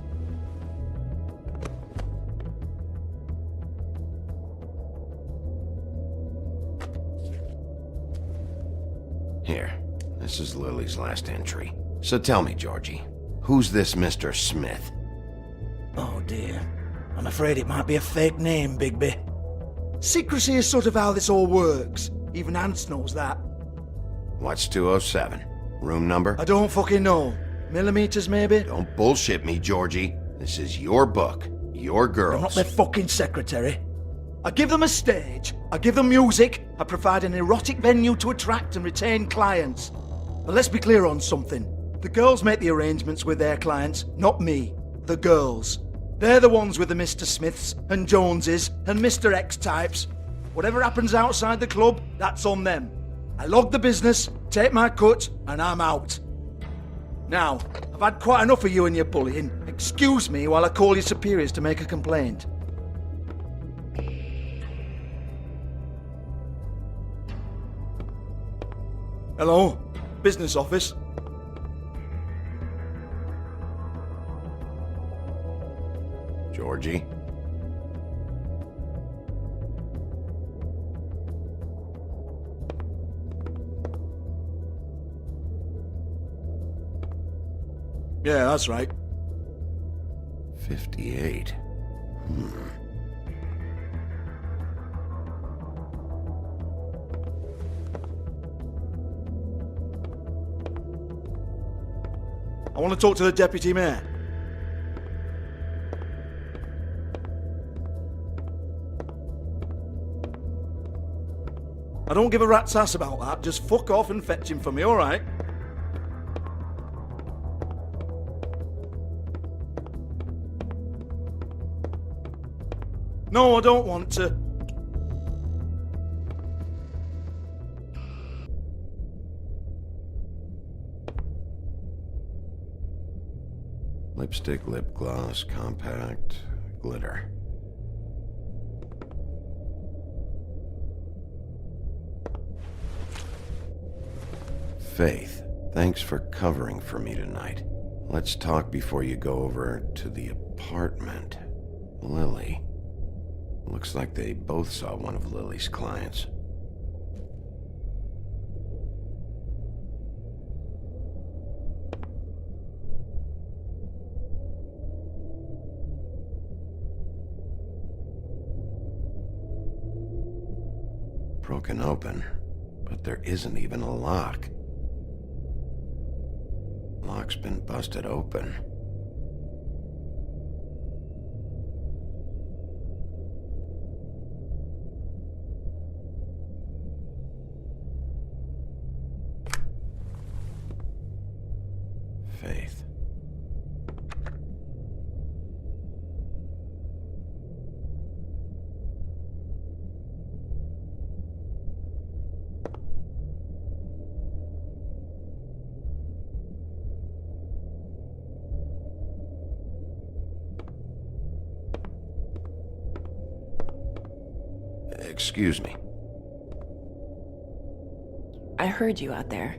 Here, this is Lily's last entry. So tell me, Georgie, who's this Mr. Smith? Oh dear. I'm afraid it might be a fake name, Bigby. Secrecy is sort of how this all works. Even Hans knows that. What's 207? Room number? I don't fucking know. Millimeters, maybe? Don't bullshit me, Georgie. This is your book. Your girls. I'm not their fucking secretary. I give them a stage. I give them music. I provide an erotic venue to attract and retain clients. But let's be clear on something. The girls make the arrangements with their clients, not me. The girls. They're the ones with the Mr. Smiths and Joneses and Mr. X types. Whatever happens outside the club, that's on them. I log the business, take my cut, and I'm out. Now, I've had quite enough of you and your bullying. Excuse me while I call your superiors to make a complaint. Hello? business office. Georgie? Yeah, that's right. 58. I want to talk to the deputy mayor. I don't give a rat's ass about that. Just fuck off and fetch him for me, alright? No, I don't want to. Lipstick, lip gloss, compact, glitter. Faith, thanks for covering for me tonight. Let's talk before you go over to the apartment. Lily. Looks like they both saw one of Lily's clients. Broken open, but there isn't even a lock. Lock's been busted open. Faith. Excuse me. I heard you out there.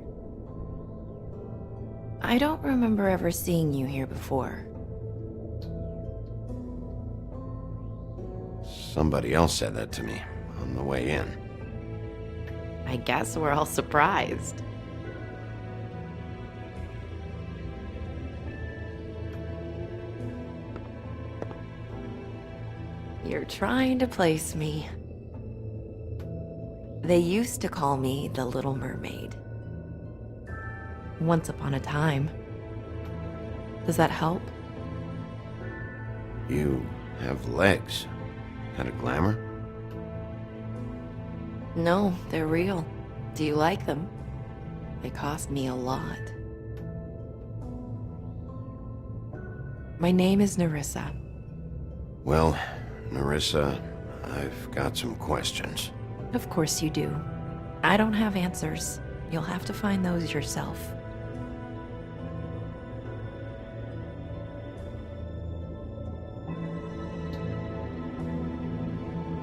I don't remember ever seeing you here before. Somebody else said that to me on the way in. I guess we're all surprised. You're trying to place me. They used to call me the Little Mermaid. Once upon a time. Does that help? You have legs. Had a glamour? No, they're real. Do you like them? They cost me a lot. My name is Nerissa. Well, Nerissa, I've got some questions. Of course you do. I don't have answers. You'll have to find those yourself.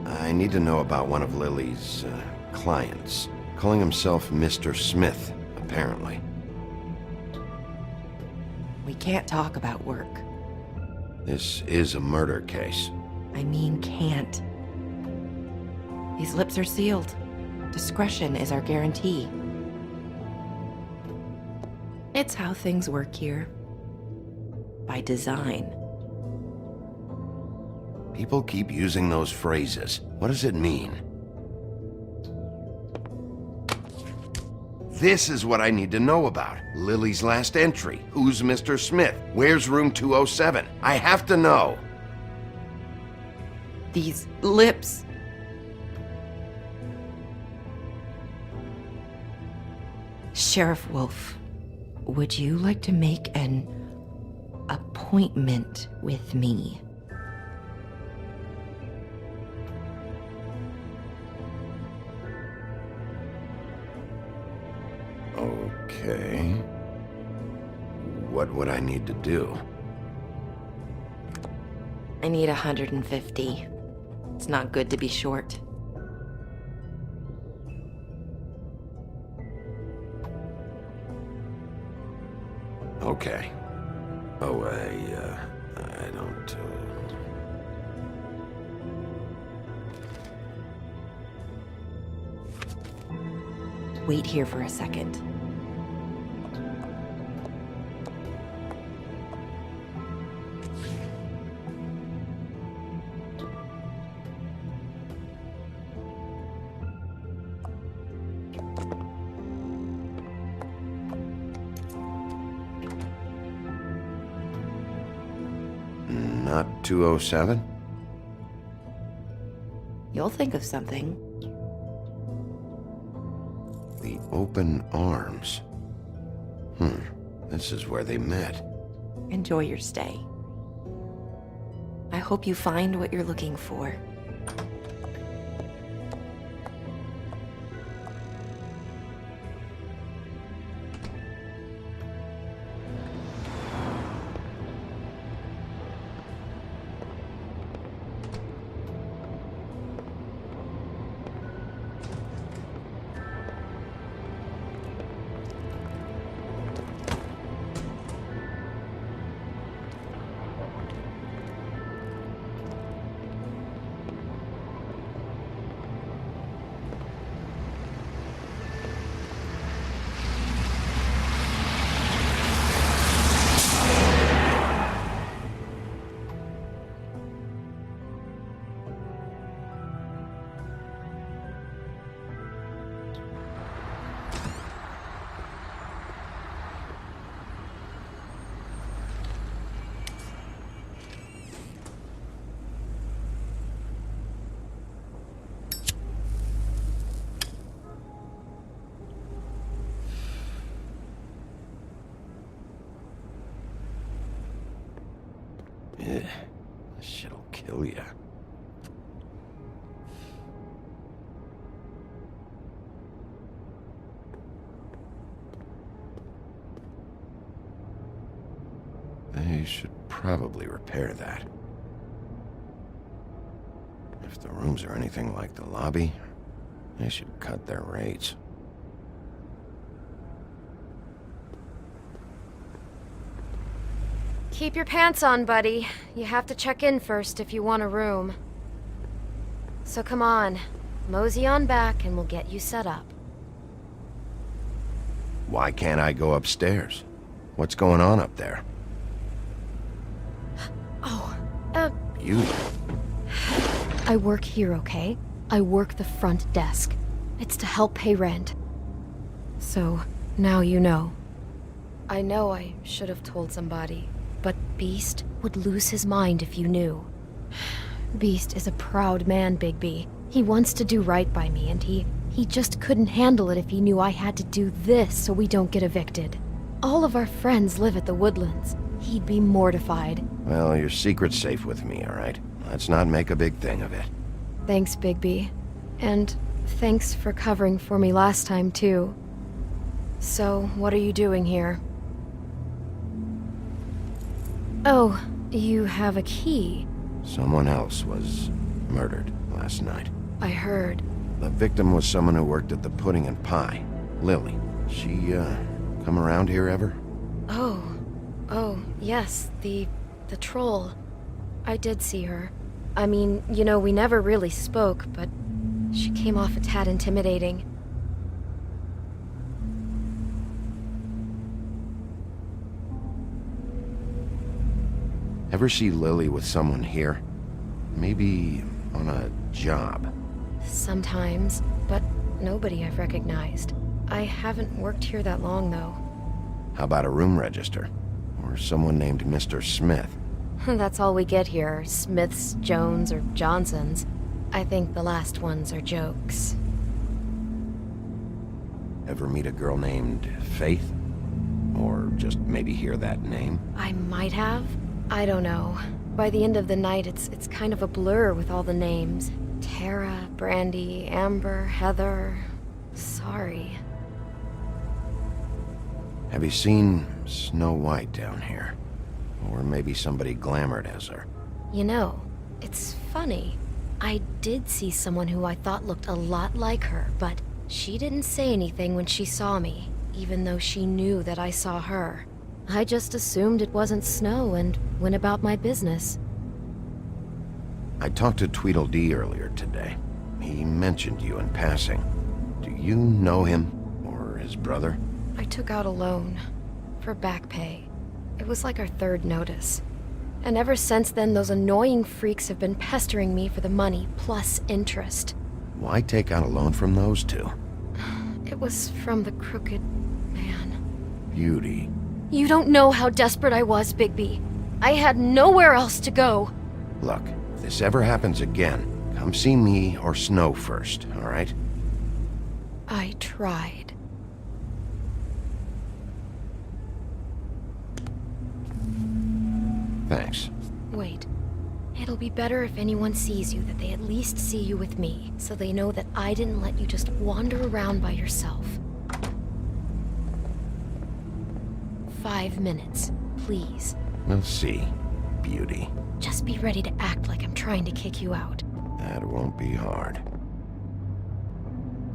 I need to know about one of Lily's clients. Calling himself Mr. Smith, apparently. We can't talk about work. This is a murder case. I mean can't. These lips are sealed. Discretion is our guarantee. It's how things work here. By design. People keep using those phrases. What does it mean? This is what I need to know about. Lily's last entry. Who's Mr. Smith? Where's room 207? I have to know. These lips. Sheriff Wolf, would you like to make an appointment with me? Okay. What would I need to do? I need 150. It's not good to be short. Okay. Oh, I don't, Wait here for a second. Not 207? You'll think of something. The open arms. This is where they met. Enjoy your stay. I hope you find what you're looking for. This shit'll kill ya. They should probably repair that. If the rooms are anything like the lobby, they should cut their rates. Keep your pants on, buddy. You have to check in first if you want a room. So come on, mosey on back and we'll get you set up. Why can't I go upstairs? What's going on up there? Oh, You... I work here, okay? I work the front desk. It's to help pay rent. So, now you know. I know I should have told somebody, but Beast would lose his mind if you knew. Beast is a proud man, Bigby. He wants to do right by me, and he just couldn't handle it if he knew I had to do this so we don't get evicted. All of our friends live at the Woodlands. He'd be mortified. Well, your secret's safe with me, all right? Let's not make a big thing of it. Thanks, Bigby. And thanks for covering for me last time, too. So, what are you doing here? Oh, you have a key. Someone else was murdered last night. I heard. The victim was someone who worked at the Pudding and Pie. Lily. She, come around here ever? Oh, yes, the troll. I did see her. I mean, you know, we never really spoke, but she came off a tad intimidating. Ever see Lily with someone here? Maybe on a job. Sometimes, but nobody I've recognized. I haven't worked here that long, though. How about a room register? Or someone named Mr. Smith? That's all we get here, Smiths, Jones, or Johnsons. I think the last ones are jokes. Ever meet a girl named Faith? Or just maybe hear that name? I might have. I don't know. By the end of the night, it's kind of a blur with all the names. Tara, Brandy, Amber, Heather... Sorry. Have you seen Snow White down here? Or maybe somebody glamored as her? You know, it's funny. I did see someone who I thought looked a lot like her, but she didn't say anything when she saw me, even though she knew that I saw her. I just assumed it wasn't snow and went about my business. I talked to Tweedledee earlier today. He mentioned you in passing. Do you know him? Or his brother? I took out a loan for back pay. It was like our third notice. And ever since then, those annoying freaks have been pestering me for the money, plus interest. Why take out a loan from those two? It was from the crooked man. Beauty. You don't know how desperate I was, Bigby. I had nowhere else to go. Look, if this ever happens again, come see me or Snow first, all right? I tried. Thanks. Wait. It'll be better if anyone sees you that they at least see you with me, so they know that I didn't let you just wander around by yourself. 5 minutes, please. We'll see, Beauty. Just be ready to act like I'm trying to kick you out. That won't be hard.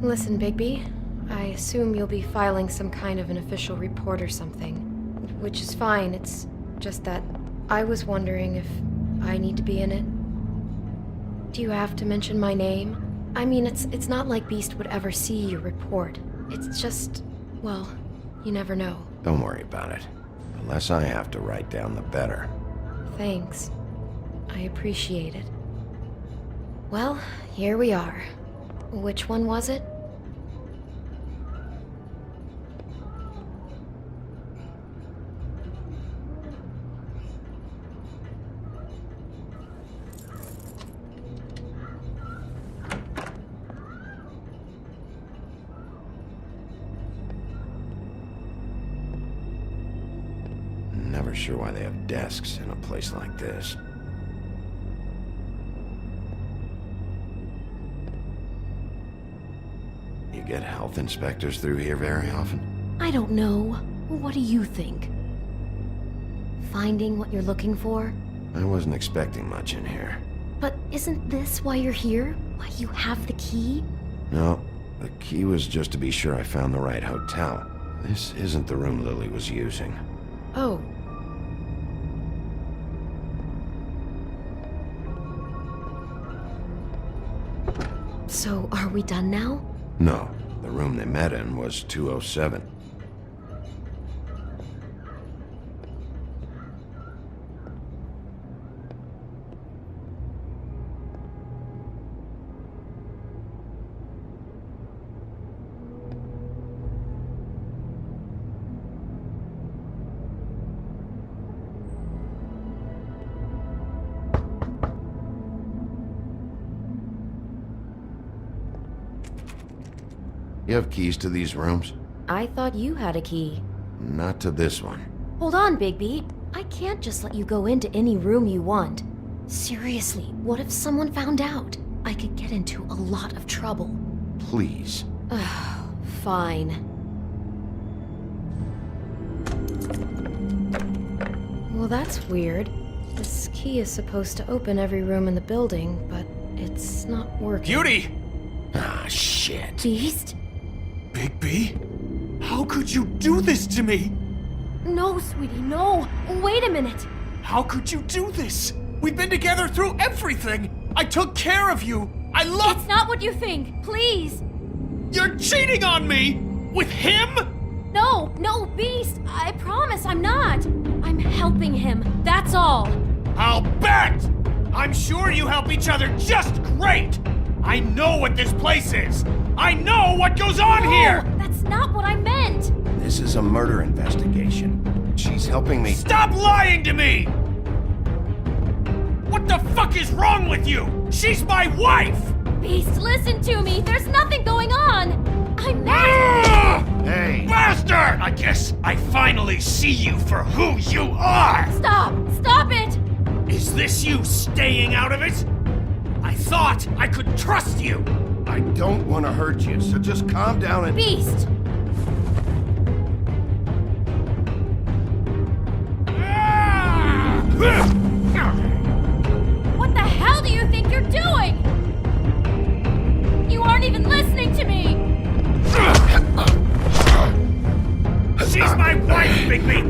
Listen, Bigby, I assume you'll be filing some kind of an official report or something. Which is fine, it's just that I was wondering if I need to be in it. Do you have to mention my name? I mean, it's not like Beast would ever see your report. It's just, well, you never know. Don't worry about it. The less I have to write down, the better. Thanks. I appreciate it. Well, here we are. Which one was it? Never sure why they have desks in a place like this. You get health inspectors through here very often? I don't know. What do you think? Finding what you're looking for? I wasn't expecting much in here. But isn't this why you're here? Why you have the key? No, the key was just to be sure I found the right hotel. This isn't the room Lily was using. Oh. So, are we done now? No, the room they met in was 207. You have keys to these rooms? I thought you had a key. Not to this one. Hold on, Bigby. I can't just let you go into any room you want. Seriously, what if someone found out? I could get into a lot of trouble. Please. Fine. Well, that's weird. This key is supposed to open every room in the building, but it's not working. Beauty! Ah, shit. Beast? Bigby? How could you do this to me? No, sweetie, no. Wait a minute. How could you do this? We've been together through everything. I took care of you. I love... It's not what you think. Please. You're cheating on me! With him? No, Beast. I promise I'm not. I'm helping him. That's all. I'll bet! I'm sure you help each other just great! I know what this place is! I know what goes on here! That's not what I meant! This is a murder investigation. She's helping me. Stop lying to me! What the fuck is wrong with you? She's my wife! Beast, listen to me! There's nothing going on! I'm not... Hey! Bastard! I guess I finally see you for who you are! Stop! Stop it! Is this you staying out of it? I thought I could trust you! I don't want to hurt you, so just calm down and... Beast! What the hell do you think you're doing? You aren't even listening to me! She's my wife, Bigby!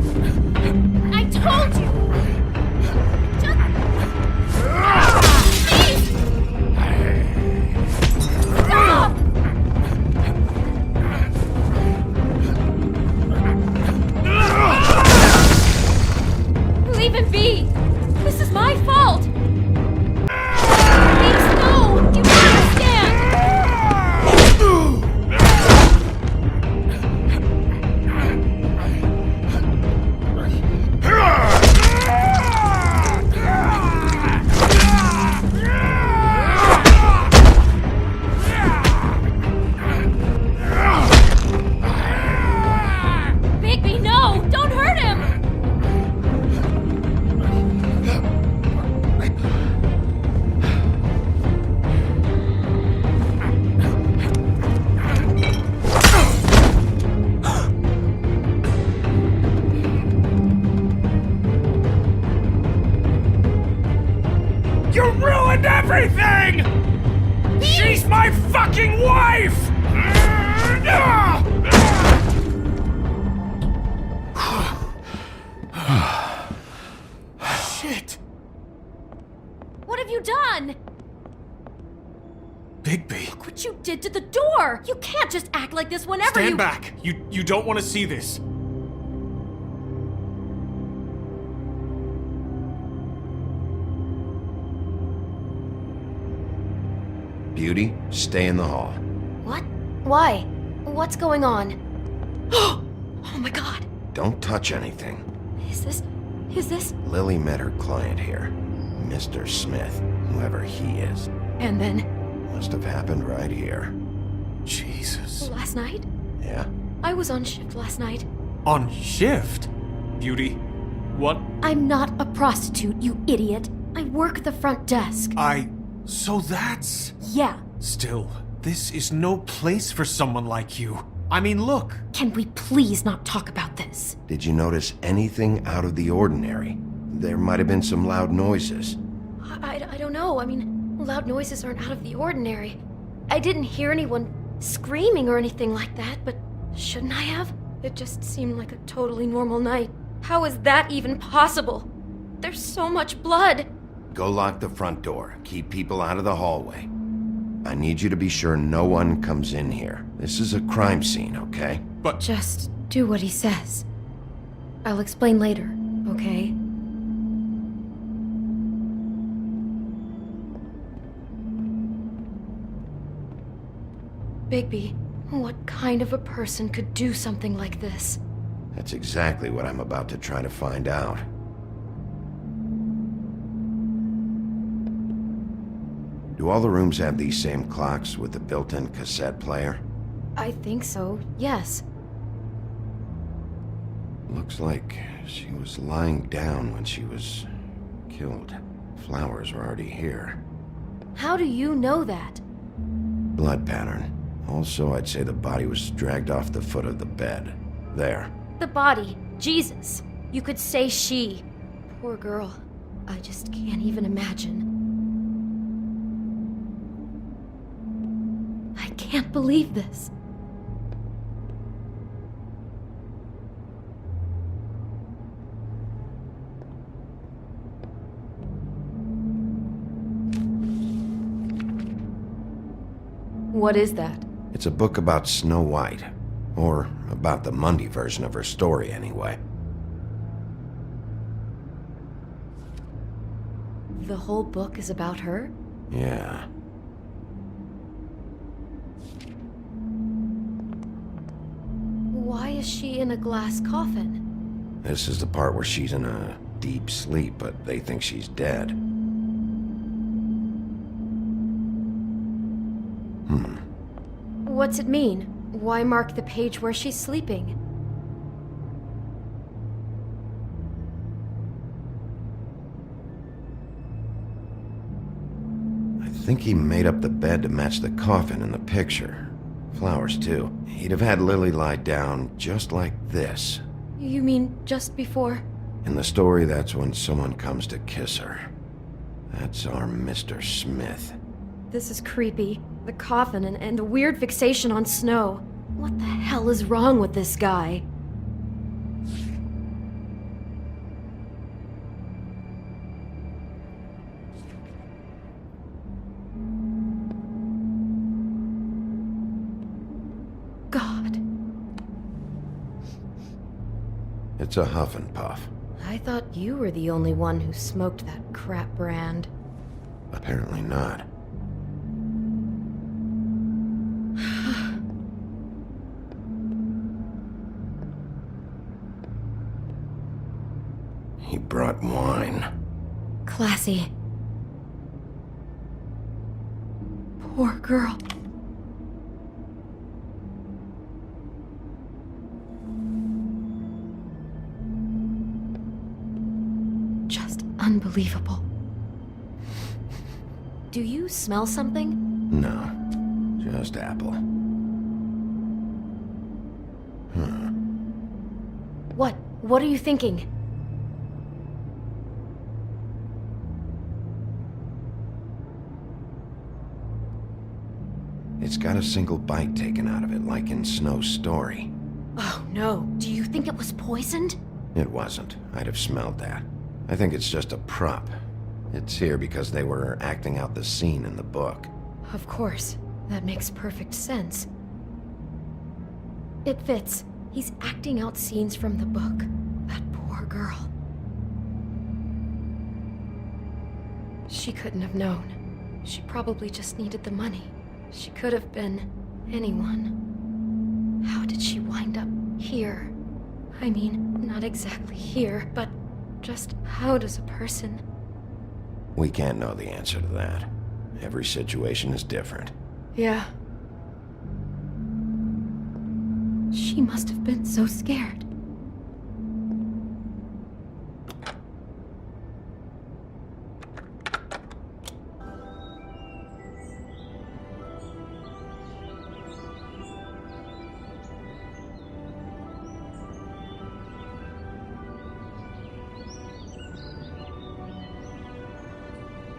You ruined everything! She's my fucking wife! Shit! What have you done? Bigby. Look what you did to the door! You can't just act like this whenever Stand back! You don't want to see this. Beauty, stay in the hall. What? Why? What's going on? Oh my god. Don't touch anything. Is this? Lily met her client here. Mr. Smith, whoever he is. And then? Must have happened right here. Jesus. Last night? Yeah? I was on shift last night. On shift? Beauty, what? I'm not a prostitute, you idiot. I work the front desk. So that's... Yeah. Still, this is no place for someone like you. I mean, look. Can we please not talk about this? Did you notice anything out of the ordinary? There might have been some loud noises. I don't know. I mean, loud noises aren't out of the ordinary. I didn't hear anyone screaming or anything like that, but shouldn't I have? It just seemed like a totally normal night. How is that even possible? There's so much blood. Go lock the front door. Keep people out of the hallway. I need you to be sure no one comes in here. This is a crime scene, okay? But... Just do what he says. I'll explain later, okay? Bigby, what kind of a person could do something like this? That's exactly what I'm about to try to find out. Do all the rooms have these same clocks with the built-in cassette player? I think so, yes. Looks like she was lying down when she was killed. Flowers were already here. How do you know that? Blood pattern. Also, I'd say the body was dragged off the foot of the bed. There. The body. Jesus. You could say she. Poor girl. I just can't even imagine. I can't believe this. What is that? It's a book about Snow White. Or about the Mundy version of her story, anyway. The whole book is about her? Yeah. Why is she in a glass coffin? This is the part where she's in a deep sleep, but they think she's dead. What's it mean? Why mark the page where she's sleeping? I think he made up the bed to match the coffin in the picture. Flowers, too. He'd have had Lily lie down just like this. You mean just before? In the story, that's when someone comes to kiss her. That's our Mr. Smith. This is creepy. The coffin and the weird fixation on Snow. What the hell is wrong with this guy? God. It's a huff and puff. I thought you were the only one who smoked that crap brand. Apparently not. He brought wine. Classy. Poor girl. Just unbelievable. Do you smell something? No, just apple. What? What are you thinking? It's got a single bite taken out of it, like in Snow's story. Oh no, do you think it was poisoned? It wasn't. I'd have smelled that. I think it's just a prop. It's here because they were acting out the scene in the book. Of course. That makes perfect sense. It fits. He's acting out scenes from the book. That poor girl. She couldn't have known. She probably just needed the money. She could have been anyone. How did she wind up here? I mean, not exactly here, but just how does a person... We can't know the answer to that. Every situation is different. Yeah. She must have been so scared.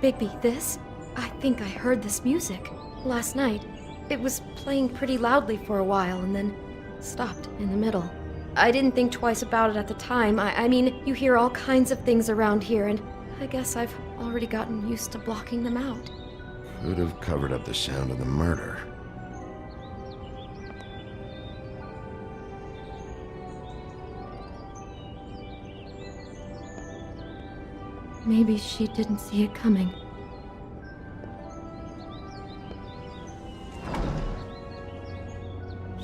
Bigby, this? I think I heard this music. Last night. It was playing pretty loudly for a while and then stopped in the middle. I didn't think twice about it at the time. I mean, you hear all kinds of things around here, and I guess I've already gotten used to blocking them out. Could have covered up the sound of the murder. Maybe she didn't see it coming.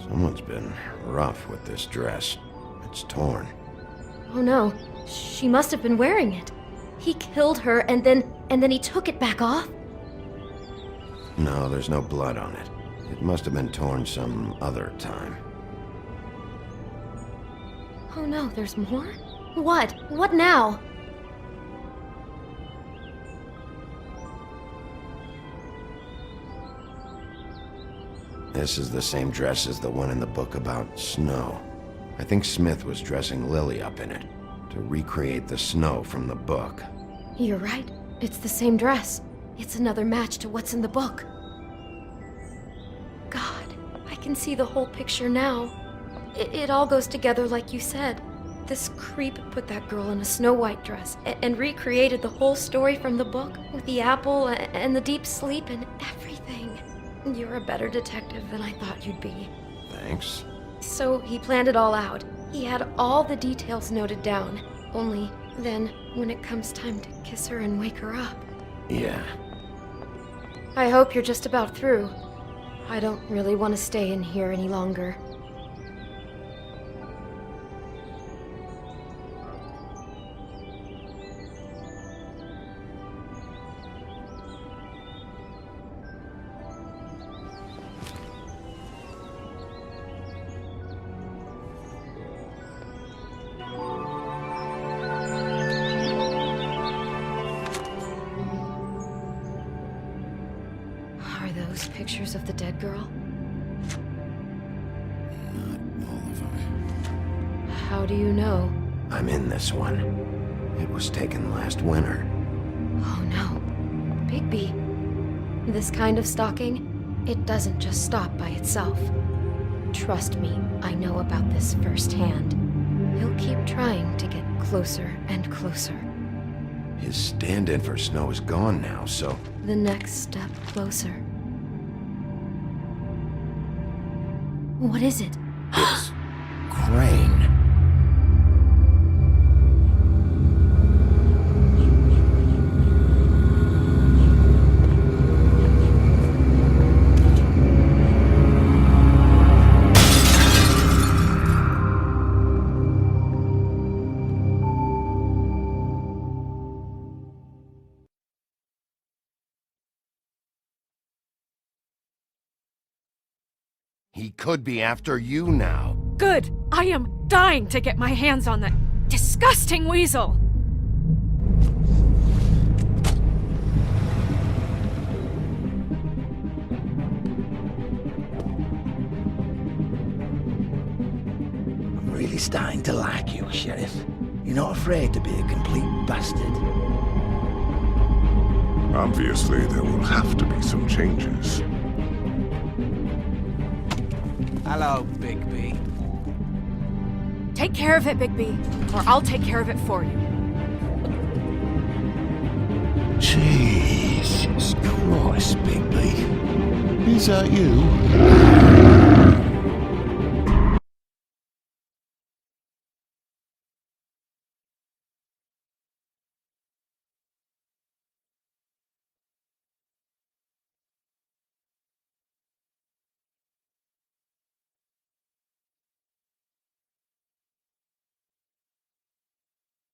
Someone's been rough with this dress. It's torn. Oh no, she must have been wearing it. He killed her and then he took it back off? No, there's no blood on it. It must have been torn some other time. Oh no, there's more? What? What now? This is the same dress as the one in the book about Snow. I think Smith was dressing Lily up in it, to recreate the Snow from the book. You're right. It's the same dress. It's another match to what's in the book. God, I can see the whole picture now. It all goes together like you said. This creep put that girl in a Snow White dress and recreated the whole story from the book with the apple and the deep sleep and everything. You're a better detective than I thought you'd be. Thanks. So he planned it all out. He had all the details noted down. Only then, when it comes time to kiss her and wake her up. Yeah. I hope you're just about through. I don't really want to stay in here any longer. Pictures of the dead girl? Not all of them. How do you know? I'm in this one. It was taken last winter. Oh no. Bigby. This kind of stalking, it doesn't just stop by itself. Trust me, I know about this firsthand. He'll keep trying to get closer and closer. His stand-in for Snow is gone now, so... The next step closer. What is it? It's... Crane. He could be after you now. Good! I am dying to get my hands on that disgusting weasel! I'm really starting to like you, Sheriff. You're not afraid to be a complete bastard. Obviously, there will have to be some changes. Hello, Bigby. Take care of it, Bigby, or I'll take care of it for you. Jesus Christ, Bigby. Is that you?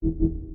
Thank you.